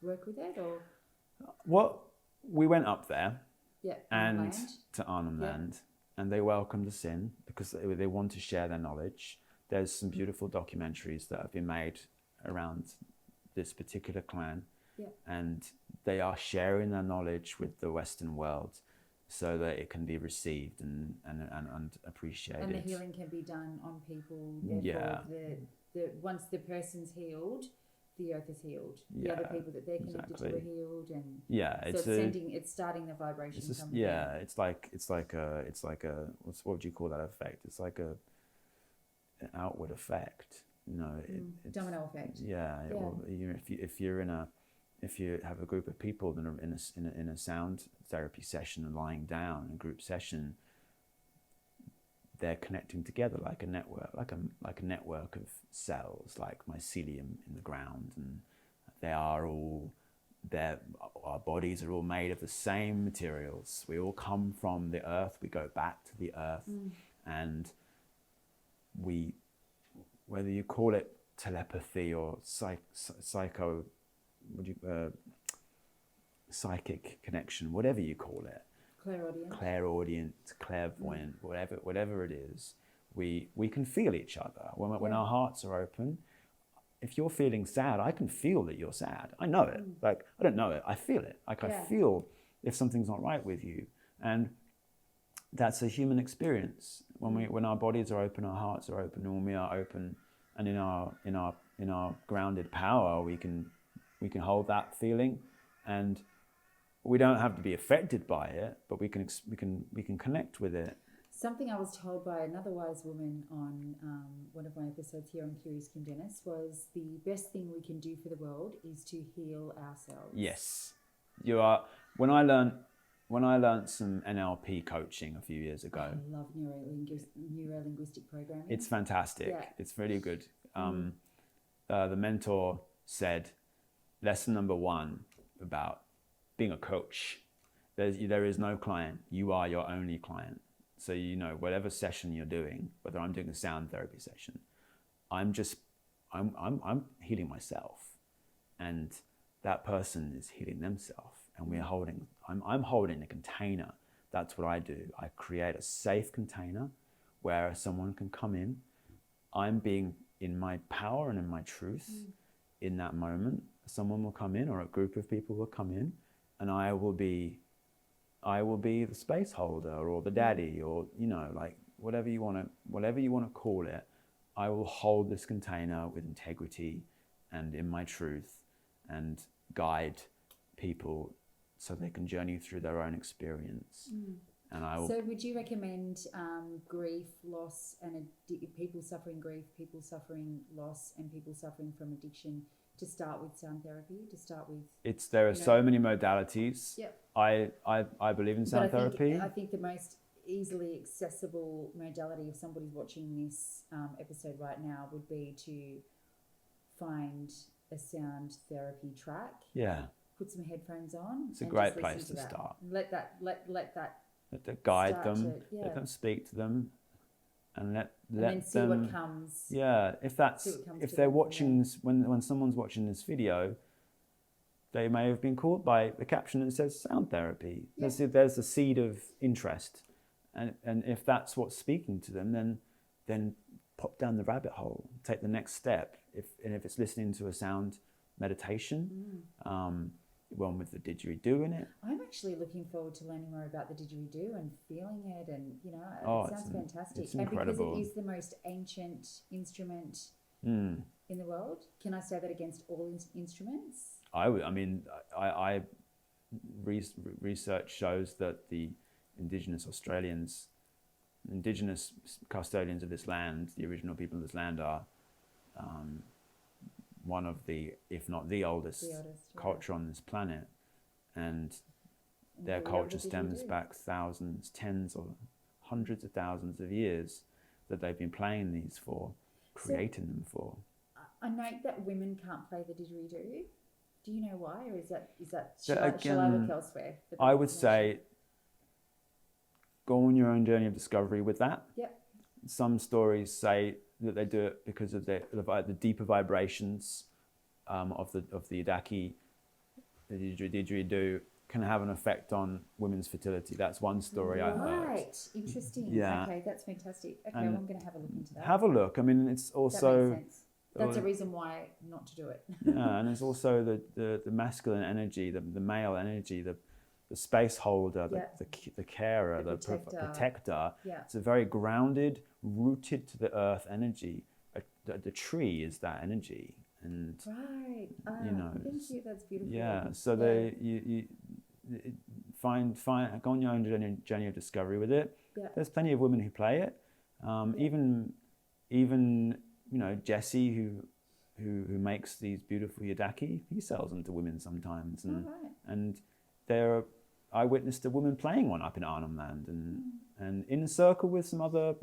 Speaker 1: work with it, or?
Speaker 2: Well, we went up there.
Speaker 1: Yeah.
Speaker 2: And to Arnhem Land, and they welcomed us in because they want to share their knowledge. There's some beautiful documentaries that have been made around this particular clan, and they are sharing their knowledge with the Western world so that it can be received and appreciated.
Speaker 1: And the healing can be done on people.
Speaker 2: Yeah.
Speaker 1: Once the person's healed, the earth is healed. The other people that they're connected to are healed, and it's starting the vibration.
Speaker 2: It's like a what would you call that effect? It's like an outward effect.
Speaker 1: Domino effect.
Speaker 2: Yeah. Well, if you have a group of people that are in a sound therapy session and lying down in a group session, they're connecting together like a network, like a network of cells, like mycelium in the ground, and our bodies are all made of the same materials. We all come from the earth. We go back to the earth, and whether you call it telepathy or psychic connection, whatever you call it. Clairaudient, clairvoyant, whatever it is, we can feel each other when our hearts are open. If you're feeling sad, I can feel that you're sad. I know it. Like, I don't know it, I feel it. Like, I feel if something's not right with you, and that's a human experience. When our bodies are open, our hearts are open, and when we are open and in our grounded power, we can hold that feeling, and we don't have to be affected by it, but we can connect with it.
Speaker 1: Something I was told by another wise woman on one of my episodes here on Curious Kim Dennis was the best thing we can do for the world is to heal ourselves.
Speaker 2: Yes, you are. When I learned some NLP coaching a few years ago.
Speaker 1: I love neuro-linguistic programming.
Speaker 2: It's fantastic. Yeah. It's really good. The mentor said, lesson number 1 about being a coach, there is no client. You are your only client. So, whatever session you're doing, whether I'm doing a sound therapy session, I'm healing myself, and that person is healing themselves, and I'm holding a container. That's what I do. I create a safe container where someone can come in. I'm being in my power and in my truth in that moment. Someone will come in, or a group of people will come in, and I will be the space holder or the daddy, or like whatever you want to call it. I will hold this container with integrity and in my truth, and guide people so they can journey through their own experience. And
Speaker 1: So would you recommend grief, loss, and people suffering grief, people suffering loss, and people suffering from addiction to start with sound therapy,
Speaker 2: there are so many modalities.
Speaker 1: Yep.
Speaker 2: I believe in sound therapy.
Speaker 1: I think the most easily accessible modality, if somebody's watching this episode right now, would be to find a sound therapy track.
Speaker 2: Yeah.
Speaker 1: Put some headphones on.
Speaker 2: It's a great place to start.
Speaker 1: Let that
Speaker 2: guide them. Let them speak to them. And let
Speaker 1: then see
Speaker 2: them,
Speaker 1: what comes.
Speaker 2: Yeah, if they're watching this, when someone's watching this video, they may have been caught by the caption that says sound therapy. Yeah. There's a seed of interest, and if that's what's speaking to them, then pop down the rabbit hole, take the next step. If it's listening to a sound meditation, one with the didgeridoo in it.
Speaker 1: I'm actually looking forward to learning more about the didgeridoo and feeling it, and it sounds fantastic.
Speaker 2: It's incredible.
Speaker 1: And because it is the most ancient instrument in the world, can I say that against all instruments?
Speaker 2: Research shows that the indigenous custodians of this land, the original people of this land, are one of the, if not the oldest culture on this planet, and their culture stems back thousands, tens or hundreds of thousands of years that they've been playing these for, creating them for.
Speaker 1: I note that women can't play the didgeridoo. Do you know why, or is that
Speaker 2: So
Speaker 1: shall I look
Speaker 2: again,
Speaker 1: elsewhere? For
Speaker 2: I would
Speaker 1: information?
Speaker 2: say go on your own journey of discovery with that.
Speaker 1: Yep.
Speaker 2: Some stories say that they do it because of the deeper vibrations of the yidaki, the didgeridoo, can have an effect on women's fertility. That's one story I heard.
Speaker 1: Right. Interesting.
Speaker 2: Yeah.
Speaker 1: Okay, that's fantastic. Okay,
Speaker 2: And
Speaker 1: well, I'm going to have a look into that.
Speaker 2: Have a look. I mean, it's
Speaker 1: That
Speaker 2: also
Speaker 1: makes sense. That's a reason why not to do it.
Speaker 2: yeah, and there's also the masculine energy, the male energy, the space holder, the carer, the protector.
Speaker 1: Yeah.
Speaker 2: It's a very grounded, rooted to the earth energy. The tree is that energy, and
Speaker 1: Right. Thank you. That's beautiful.
Speaker 2: yeah. So you find go on your own journey of discovery with it.
Speaker 1: Yeah.
Speaker 2: There's plenty of women who play it. Even Jesse who makes these beautiful yidaki, he sells them to women sometimes, and I witnessed a woman playing one up in Arnhem Land and in a circle with some other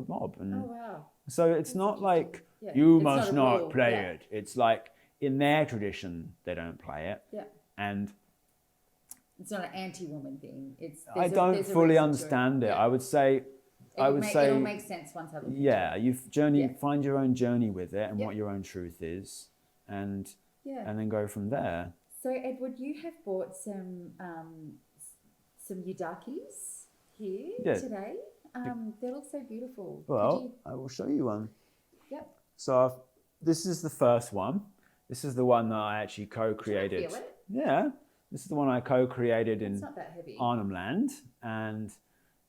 Speaker 2: mob. And
Speaker 1: oh wow!
Speaker 2: So it's not like you must not play
Speaker 1: Yeah.
Speaker 2: it. It's like in their tradition they don't play it.
Speaker 1: Yeah.
Speaker 2: And
Speaker 1: it's not an anti-woman thing.
Speaker 2: I don't fully understand it.
Speaker 1: Yeah.
Speaker 2: I would say
Speaker 1: it'll make sense once I look.
Speaker 2: Yeah, find your own journey with it and what your own truth is, and then go from there.
Speaker 1: So Edward, you have bought some yidakis here today. They look so beautiful.
Speaker 2: Well, I will show you one.
Speaker 1: Yep.
Speaker 2: So this is the first one. This is the one that I actually co-created.
Speaker 1: Can I feel it?
Speaker 2: Yeah, this is the one I co-created in Arnhem Land, and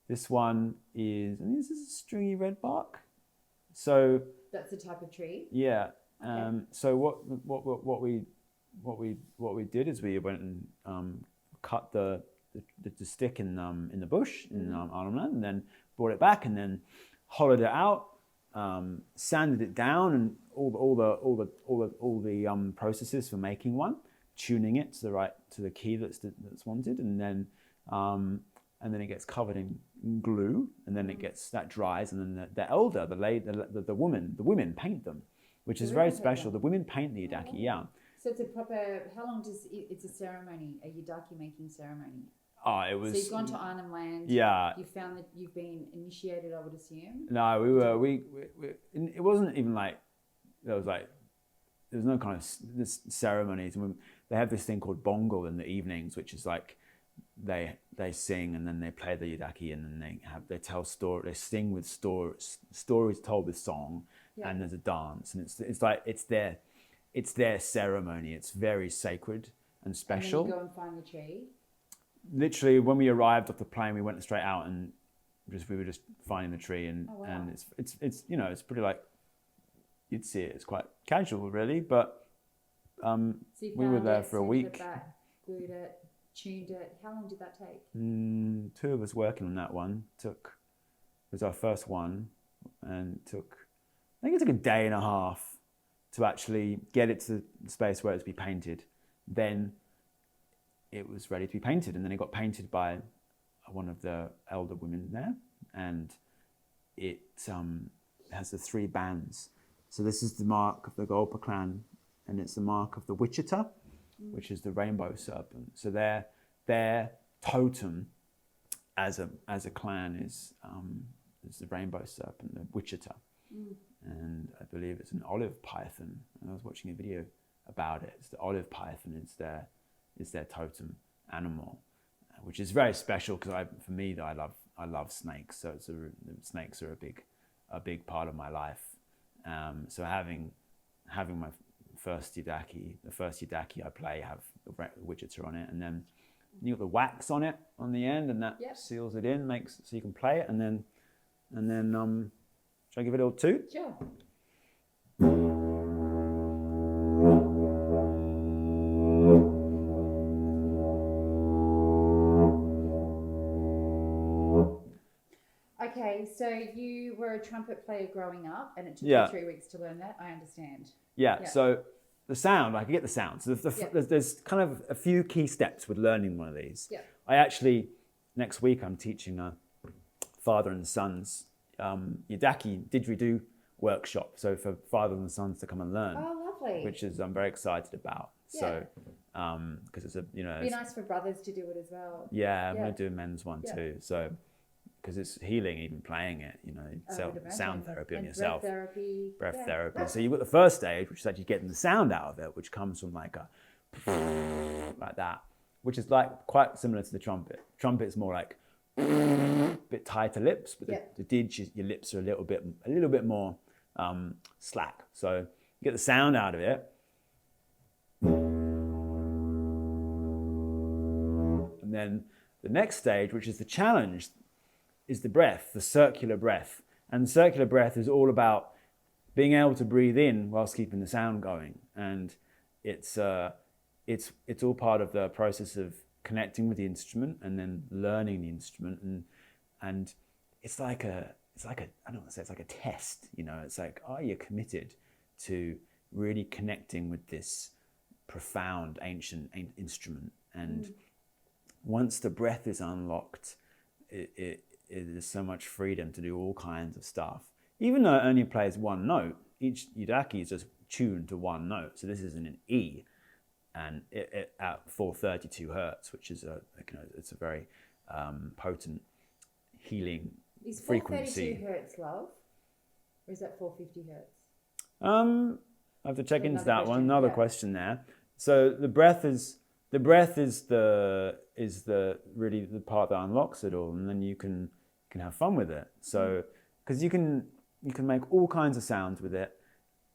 Speaker 2: this one this is a stringy red bark. So
Speaker 1: that's the type of tree.
Speaker 2: Yeah. Okay. So what we did is we went and cut the stick in the bush in Arnhem Land, and then brought it back, and then hollowed it out, sanded it down, and all the processes for making one, tuning it to the key that's wanted, and then it gets covered in glue, and then that dries, and then the women paint them, which is very special. The women paint the yidaki, yeah.
Speaker 1: So it's a proper. How long it's a ceremony, a yidaki making ceremony?
Speaker 2: Oh, it was.
Speaker 1: So you've gone to Arnhem Land.
Speaker 2: Yeah.
Speaker 1: You found that you've been initiated, I would assume.
Speaker 2: No, we it wasn't even like there was no kind of this ceremonies. They have this thing called bongal in the evenings, which is like they sing and then they play the yidaki, and then they tell stories. They sing with stories told with song, and there's a dance, and it's their ceremony. It's very sacred and special.
Speaker 1: And then you go and find the tree.
Speaker 2: Literally, when we arrived off the plane, we went straight out and we were just finding the tree, and it's it's pretty like you'd see it. It's quite casual, really, but we were there for a week.
Speaker 1: Glued it, tuned it. How long did that take?
Speaker 2: 2 of us working on that one. It was our first one, and I think it took a day and a half to actually get it to the space where it's to be painted. Then it was ready to be painted, and then it got painted by one of the elder women there, and it has the 3 bands. So this is the mark of the Golpa clan, and it's the mark of the Wichita, which is the rainbow serpent. So their totem as a clan is the rainbow serpent, the Wichita, and I believe it's an olive python. And I was watching a video about it. It's the olive python is their totem animal, which is very special because I love snakes. So snakes are a big part of my life. So having my first yidaki, the first yidaki I play have the Wichita on it, and then you got the wax on it on the end, and that seals it in, makes so you can play it, and then shall I give it a little toot?
Speaker 1: Sure. Okay, so you were a trumpet player growing up, and it took you 3 weeks to learn that. I understand.
Speaker 2: Yeah. So the sound, I can get the sound. So there's kind of a few key steps with learning one of these.
Speaker 1: Yeah.
Speaker 2: I actually, next week, I'm teaching a father and sons yidaki didgeridoo workshop. So for fathers and sons to come and learn.
Speaker 1: Oh, lovely.
Speaker 2: Which is I'm very excited about.
Speaker 1: Yeah.
Speaker 2: So because it's a, you know,
Speaker 1: It'd be nice for brothers to do it as well.
Speaker 2: yeah, I'm going to do a men's one too. So, because it's healing, even playing it, you know, sound therapy on yourself. Breath therapy. So you've got the first stage, which is actually getting the sound out of it, which comes from like a, like that, which is like quite similar to the trumpet. Trumpet is more like a bit tighter lips, but the didge, your lips are a little bit more slack. So you get the sound out of it. And then the next stage, which is the challenge, is the breath, the circular breath. And circular breath is all about being able to breathe in whilst keeping the sound going. And it's all part of the process of connecting with the instrument and then learning the instrument. And it's like a I don't want to say it's like a test, you know. It's like, are you committed to really connecting with this profound ancient instrument? And once the breath is unlocked, it is so much freedom to do all kinds of stuff. Even though it only plays one note, each yudaki is just tuned to one note. So this is an E, and it at 432 hertz, which is it's a very potent healing frequency.
Speaker 1: Is 432 hertz, love? Or is that 450 hertz?
Speaker 2: I have to check into that one. Another question there. So the breath is the really the part that unlocks it all, and then you can have fun with it. So because you can make all kinds of sounds with it.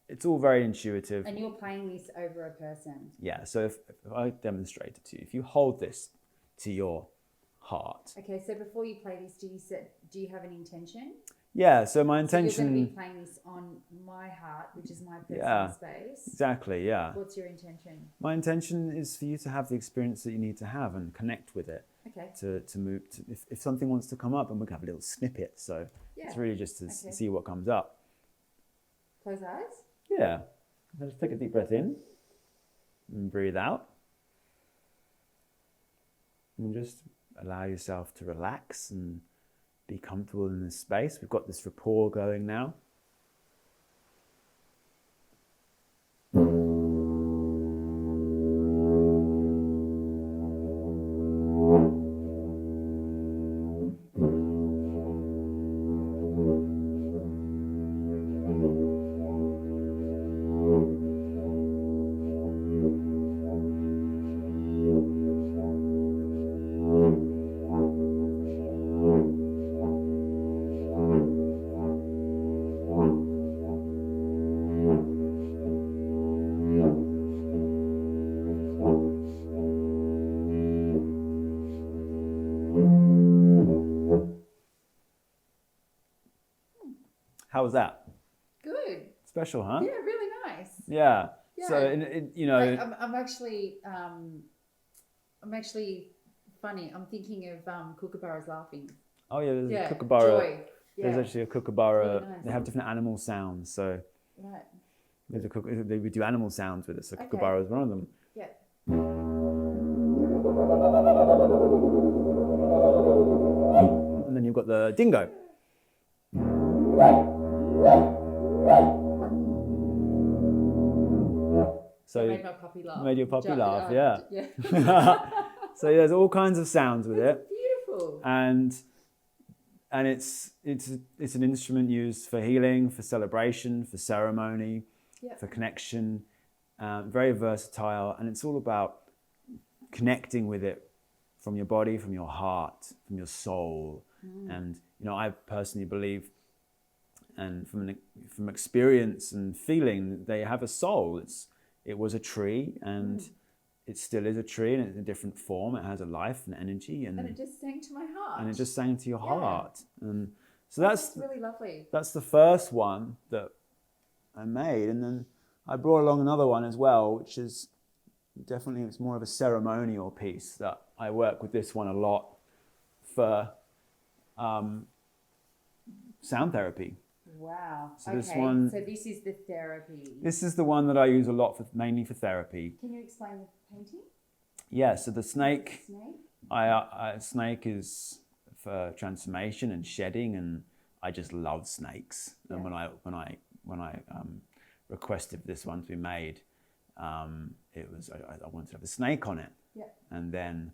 Speaker 2: It's all very intuitive. And
Speaker 1: you're playing this over a person.
Speaker 2: Yeah. So if I demonstrate it to you, if you hold this to your heart.
Speaker 1: Okay. So before you play this, do you have an intention?
Speaker 2: Yeah. So my intention.
Speaker 1: So you're going to be playing this on my heart, which is my personal space.
Speaker 2: Exactly. Yeah.
Speaker 1: What's your intention?
Speaker 2: My intention is for you to have the experience that you need to have and connect with it.
Speaker 1: Okay.
Speaker 2: To move. If something wants to come up, and we can have a little snippet. So it's really just to see what comes up.
Speaker 1: Close eyes.
Speaker 2: Yeah. Just take a deep breath in and breathe out. And just allow yourself to relax and be comfortable in this space. We've got this rapport going now. How was that?
Speaker 1: Good.
Speaker 2: Special, huh?
Speaker 1: Yeah, really nice.
Speaker 2: Yeah. So,
Speaker 1: I'm actually funny. I'm thinking of kookaburras laughing.
Speaker 2: Oh yeah, there's a kookaburra.
Speaker 1: Joy. Yeah.
Speaker 2: There's actually a kookaburra.
Speaker 1: Really nice.
Speaker 2: They have different animal sounds. So
Speaker 1: right.
Speaker 2: They would do animal sounds with it. So kookaburra is one of them.
Speaker 1: Yeah.
Speaker 2: And then you've got the dingo. So
Speaker 1: made my puppy laugh.
Speaker 2: Made your puppy laugh, yeah.
Speaker 1: Yeah.
Speaker 2: So there's all kinds of sounds with it.
Speaker 1: Beautiful.
Speaker 2: And it's an instrument used for healing, for celebration, for ceremony, for connection. Very versatile, and it's all about connecting with it from your body, from your heart, from your soul. And I personally believe, and from experience and feeling, they have a soul. It was a tree, and it still is a tree, and it's in a different form. It has a life and energy, and
Speaker 1: it just sang to my heart.
Speaker 2: And it just sang to your heart, and so that's
Speaker 1: really lovely.
Speaker 2: That's the first one that I made, and then I brought along another one as well, which is definitely, it's more of a ceremonial piece that I work with this one a lot for sound therapy.
Speaker 1: Wow.
Speaker 2: So
Speaker 1: okay. So this is the therapy.
Speaker 2: This is the one that I use a lot mainly for therapy.
Speaker 1: Can you explain the painting?
Speaker 2: Yeah. So the snake. Snake is for transformation and shedding, and I just love snakes. And when I requested this one to be made, it was I wanted to have a snake on it.
Speaker 1: Yeah.
Speaker 2: And then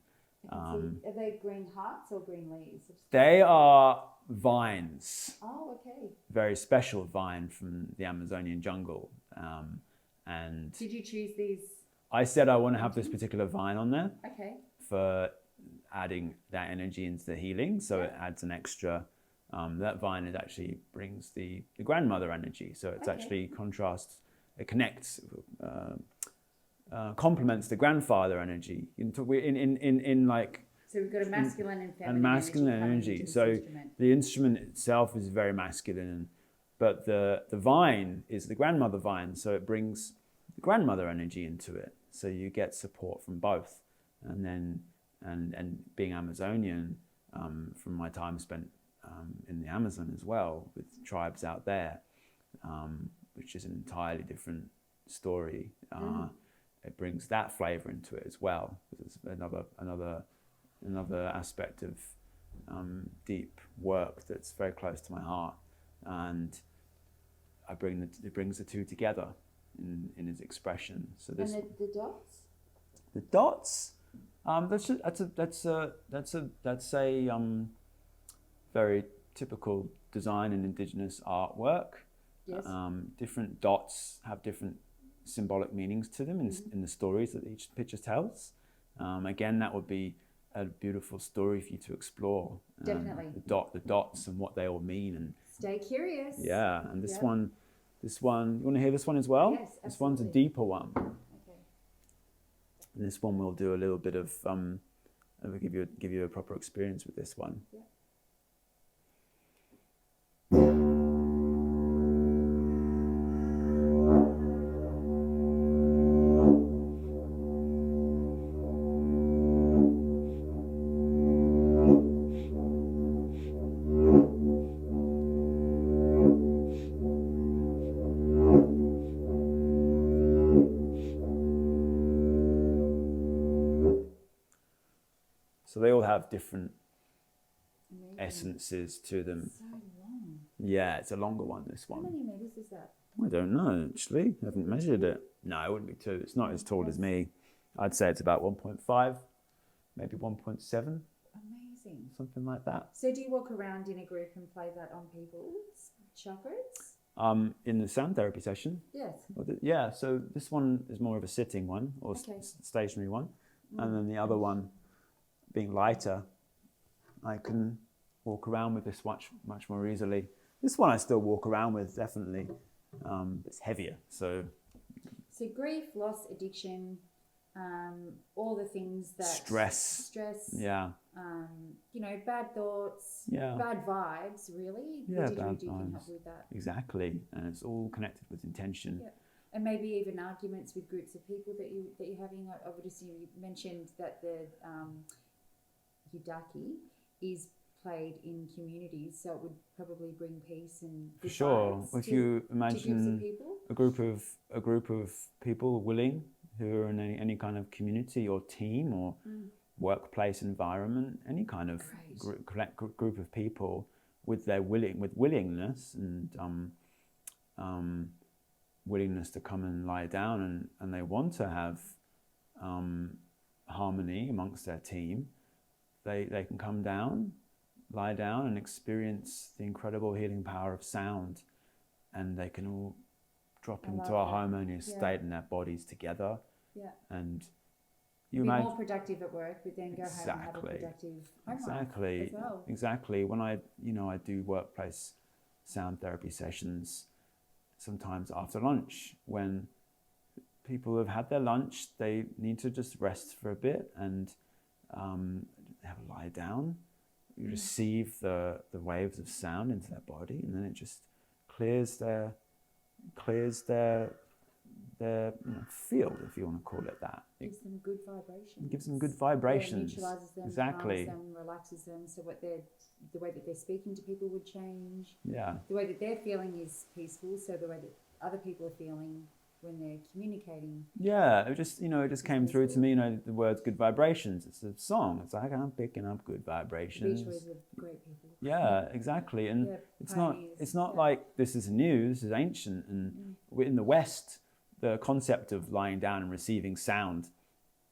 Speaker 1: Are they green hearts or green leaves?
Speaker 2: they are vines.
Speaker 1: Oh, okay.
Speaker 2: Very special vine from the Amazonian jungle. And
Speaker 1: did you choose these?
Speaker 2: I said I want to have this particular vine on there.
Speaker 1: Okay.
Speaker 2: For adding that energy into the healing, so it adds an extra. That vine actually brings the grandmother energy, so it's actually contrasts. It connects, complements the grandfather energy. In like.
Speaker 1: So we've got a masculine and feminine
Speaker 2: energy. So the instrument itself is very masculine, but the vine is the grandmother vine, so it brings the grandmother energy into it. So you get support from both, and then and being Amazonian, from my time spent in the Amazon as well with tribes out there, which is an entirely different story. It brings that flavor into it as well. It's another aspect of deep work that's very close to my heart, and it brings the two together in its expression. So this
Speaker 1: and the dots.
Speaker 2: The dots. That's a very typical design in Indigenous artwork.
Speaker 1: Yes.
Speaker 2: Different dots have different symbolic meanings to them in the stories that each picture tells. Again, that would be a beautiful story for you to explore.
Speaker 1: Definitely.
Speaker 2: The dots and what they all mean, and
Speaker 1: stay curious.
Speaker 2: Yeah, and this one, you want to hear this one as well?
Speaker 1: Yes, absolutely.
Speaker 2: This one's a deeper one.
Speaker 1: Okay.
Speaker 2: And this one we'll do a little bit of, we'll give you a proper experience with this one.
Speaker 1: Yeah.
Speaker 2: So they all have different essences to them.
Speaker 1: So long.
Speaker 2: Yeah, it's a longer one, this one.
Speaker 1: How many meters is that?
Speaker 2: I don't know, actually. I haven't measured it. No, it wouldn't be 2. It's not as tall as me. I'd say it's about 1.5, maybe 1.7.
Speaker 1: Amazing.
Speaker 2: Something like that.
Speaker 1: So do you walk around in a group and play that on people's chakras?
Speaker 2: In the sound therapy session.
Speaker 1: Yes.
Speaker 2: Yeah, so this one is more of a sitting one, or stationary one. And then the other one, being lighter, I can walk around with this much more easily. This one I still walk around with, definitely. It's heavier, so
Speaker 1: grief, loss, addiction, all the things that
Speaker 2: stress, yeah,
Speaker 1: bad thoughts, bad vibes, really.
Speaker 2: Yeah,
Speaker 1: the
Speaker 2: bad
Speaker 1: Didgeridoo can help with that.
Speaker 2: Exactly, and it's all connected with intention.
Speaker 1: Yeah. And maybe even arguments with groups of people that you're having. I would assume you mentioned that the Yudaki is played in communities, so it would probably bring peace and good vibes
Speaker 2: if you imagine
Speaker 1: people.
Speaker 2: a group of people willing, who are in any kind of community or team or workplace environment, any kind of group of people with willingness and willingness to come and lie down, and they want to have harmony amongst their team, they can come down, lie down and experience the incredible healing power of sound, and they can all drop into a harmonious state in their bodies together. Yeah. And you
Speaker 1: be more productive at work, but then go home and have a productive home life as well.
Speaker 2: Exactly. When I do workplace sound therapy sessions, sometimes after lunch, when people have had their lunch, they need to just rest for a bit and have a lie down. You receive the waves of sound into their body, and then it just clears their field, if you want to call it that.
Speaker 1: Gives them good vibrations.
Speaker 2: Gives them good vibrations.
Speaker 1: Neutralizes them,
Speaker 2: exactly.
Speaker 1: calms them, relaxes them, so the way that they're speaking to people would change.
Speaker 2: Yeah.
Speaker 1: The way that they're feeling is peaceful, so the way that other people are feeling when they're communicating.
Speaker 2: Yeah, it just came through to me, the words good vibrations. It's a song. It's like, I'm picking up good vibrations.
Speaker 1: Beach are great people.
Speaker 2: Yeah, exactly. And it's not like this is new, this is ancient. And in the West, the concept of lying down and receiving sound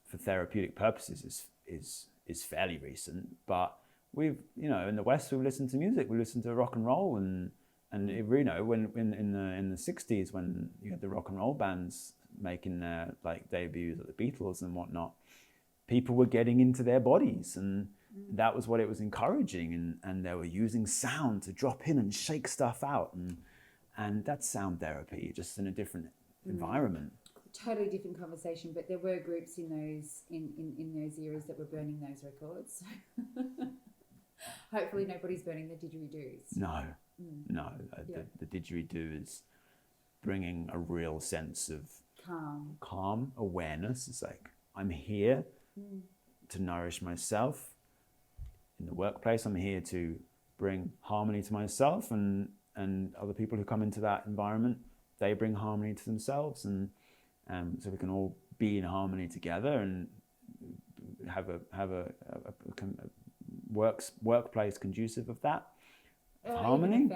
Speaker 2: for therapeutic purposes is fairly recent. But we've, in the West, we've listened to music, we listen to rock and roll, and when in the 60s, when you had the rock and roll bands making their like debuts at the Beatles and whatnot, people were getting into their bodies, and that was what it was encouraging, and they were using sound to drop in and shake stuff out, and that's sound therapy, just in a different environment.
Speaker 1: Totally different conversation, but there were groups in those eras that were burning those records. Hopefully nobody's burning the didgeridoos.
Speaker 2: No. The didgeridoo is bringing a real sense of calm awareness. It's like, I'm here to nourish myself. In the workplace, I'm here to bring harmony to myself, and other people who come into that environment, they bring harmony to themselves, and so we can all be in harmony together and have a workplace conducive of that. Harmony,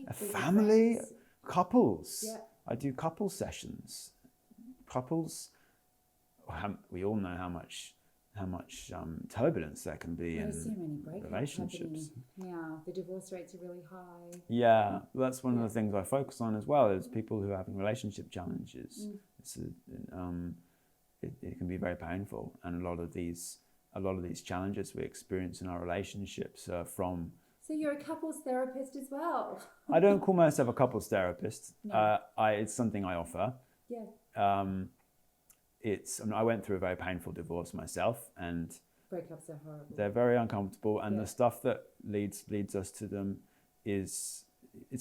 Speaker 2: a family, couples. Yeah. I do couple sessions. Couples, we all know how much turbulence there can be in
Speaker 1: so many
Speaker 2: relationships.
Speaker 1: Yeah, the divorce rates are really high.
Speaker 2: Yeah, that's one of the things I focus on as well, is people who are having relationship challenges. It can be very painful, and a lot of these challenges we experience in our relationships are from. So you're a couples therapist as well? I don't call myself a couples therapist. No. It's something I offer. Yeah. I went through a very painful divorce myself, and
Speaker 1: breakups are horrible.
Speaker 2: They're very uncomfortable, and the stuff that leads us to them it's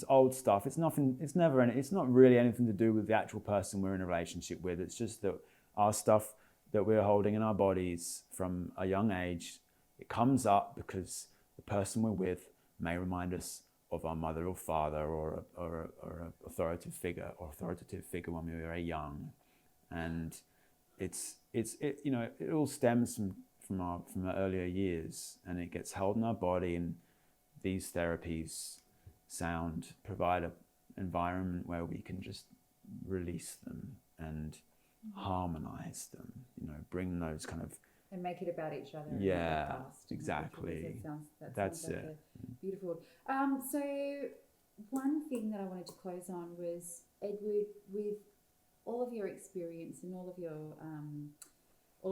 Speaker 2: old stuff. It's not really anything to do with the actual person we're in a relationship with. It's just that our stuff that we're holding in our bodies from a young age, it comes up because the person we're with may remind us of our mother or father or an authoritative figure when we were very young, and it all stems from our earlier years, and it gets held in our body. And these therapies provide an environment where we can just release them and harmonize them, bring those kind of,
Speaker 1: and make it about each other.
Speaker 2: Yeah, exactly. That's it.
Speaker 1: Beautiful. So one thing that I wanted to close on was, Edward, with all of your experience and all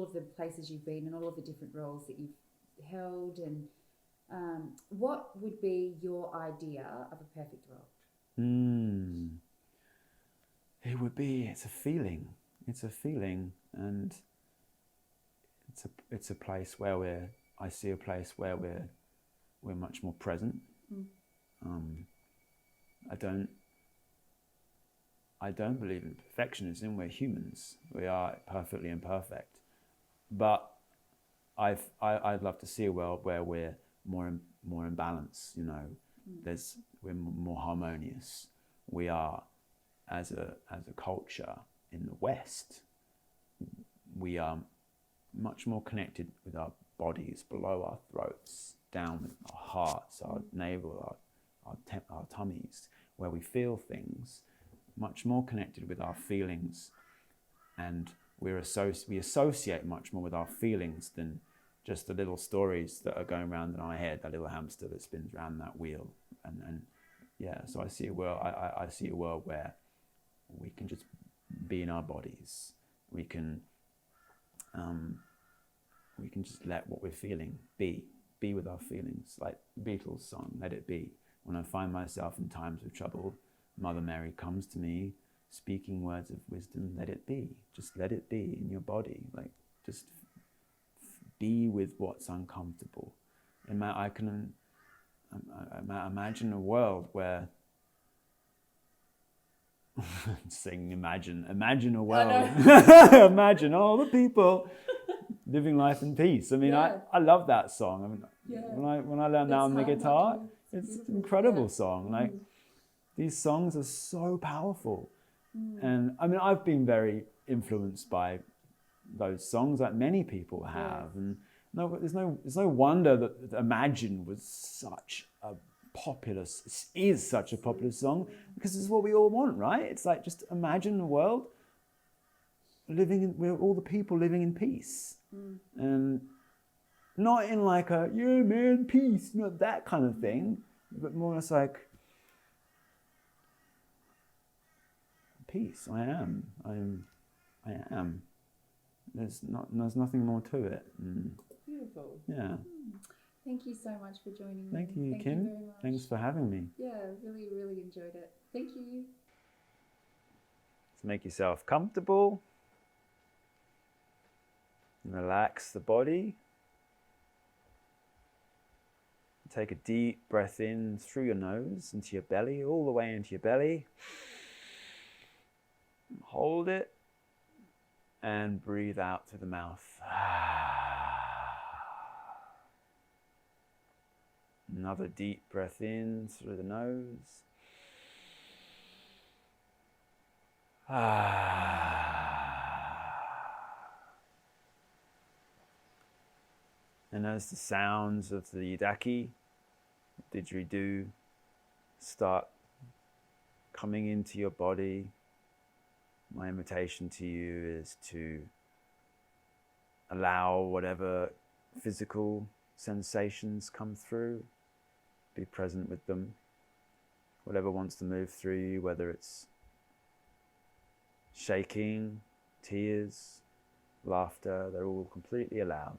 Speaker 1: of the places you've been and all of the different roles that you've held, and what would be your idea of a perfect role?
Speaker 2: It's a feeling. It's a feeling, and it's a place where I see a place where we're much more present. I don't believe in perfectionism. We're humans. We are perfectly imperfect. But I'd love to see a world where we're more in balance. We're more harmonious. We are, as a culture in the West, we are much more connected with our bodies below our throats, down with our hearts, our navel, our tummies, where we feel things. Much more connected with our feelings, and we associate much more with our feelings than just the little stories that are going around in our head, that little hamster that spins around that wheel. And so I see a world where we can just be in our bodies. We can just let what we're feeling be with our feelings, like the Beatles song, Let It Be. When I find myself in times of trouble, Mother Mary comes to me, speaking words of wisdom. Let it be. Just let it be in your body. Like, just be with what's uncomfortable. I can imagine a world where imagine a world. Imagine all the people living life in peace. I love that song. When I learned that on the guitar, it's an incredible song. Like, these songs are so powerful. And I've been very influenced by those songs, like many people have. And there's no wonder that Imagine was such a popular song, because it's what we all want, right? It's like, just imagine a world we're all the people living in peace. And not in like a, yeah man, peace, not that kind of thing, but more it's like, peace, I am. There's nothing more to it.
Speaker 1: Beautiful.
Speaker 2: Yeah.
Speaker 1: Thank you so much for joining me.
Speaker 2: Thank you,
Speaker 1: Thank
Speaker 2: Kim.
Speaker 1: you very much.
Speaker 2: Thanks for having me.
Speaker 1: Yeah, really, really enjoyed it. Thank you.
Speaker 2: So make yourself comfortable. Relax the body. Take a deep breath in through your nose into your belly, all the way into your belly. Hold it and breathe out through the mouth. Another deep breath in through the nose. And as the sounds of the Daki, Didgeridoo, start coming into your body, my invitation to you is to allow whatever physical sensations come through, be present with them. Whatever wants to move through you, whether it's shaking, tears, laughter, they're all completely allowed.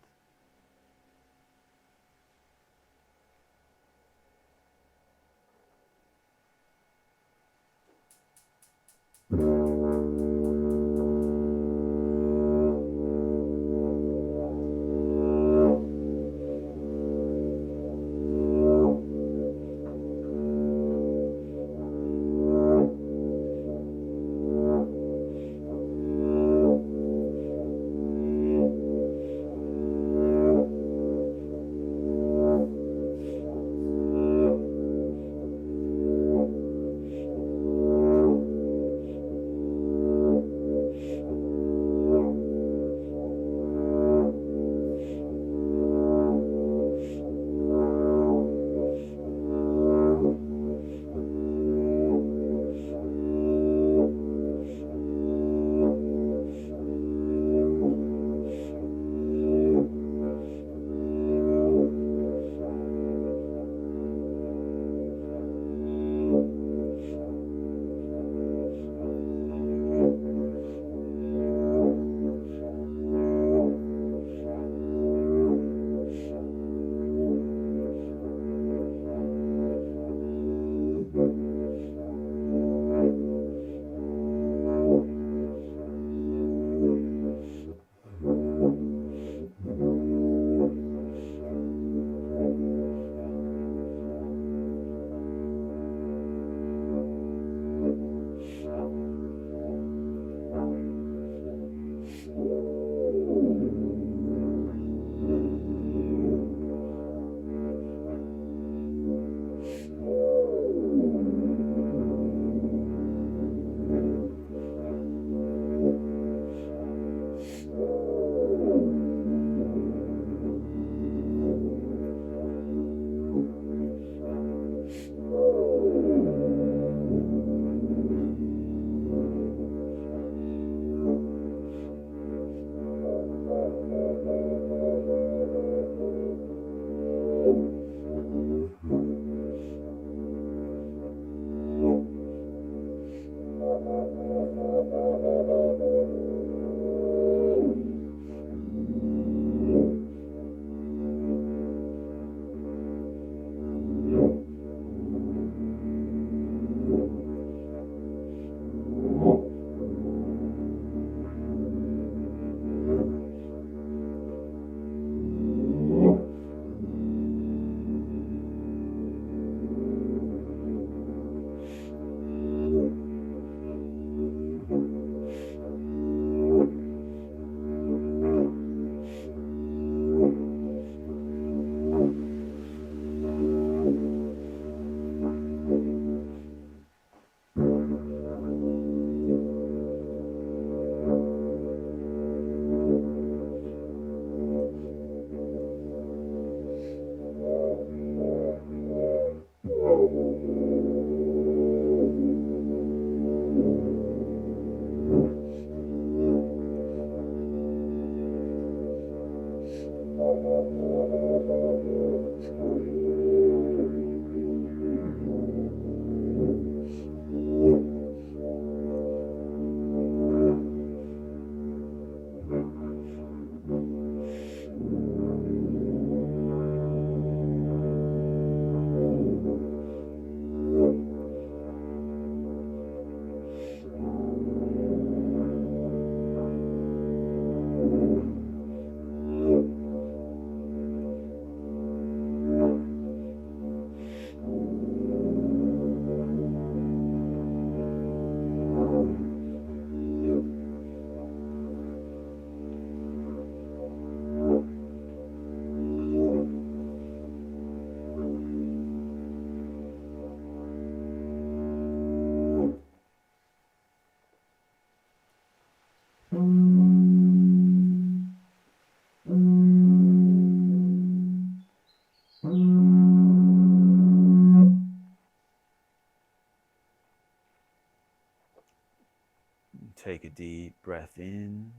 Speaker 2: Take a deep breath in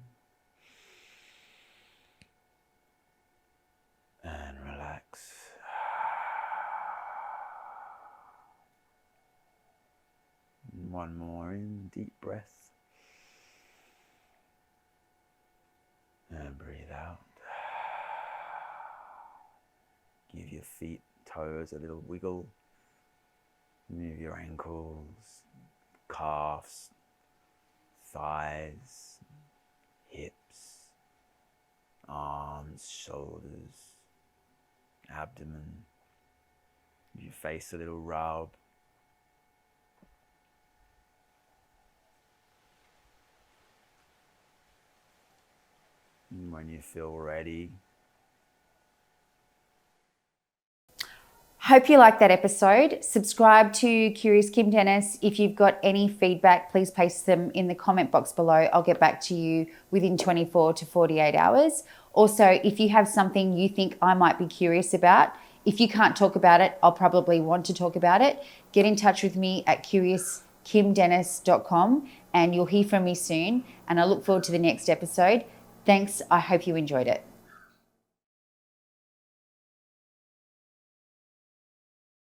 Speaker 2: and relax. One more in, deep breath. And breathe out. Give your feet, toes a little wiggle. Move your ankles, calves, thighs, hips, arms, shoulders, abdomen. Give your face a little rub. And when you feel ready.
Speaker 1: Hope you liked that episode. Subscribe to Curious Kim Dennis. If you've got any feedback, please paste them in the comment box below. I'll get back to you within 24 to 48 hours. Also, if you have something you think I might be curious about, if you can't talk about it, I'll probably want to talk about it. Get in touch with me at CuriousKimDennis.com and you'll hear from me soon. And I look forward to the next episode. Thanks. I hope you enjoyed it.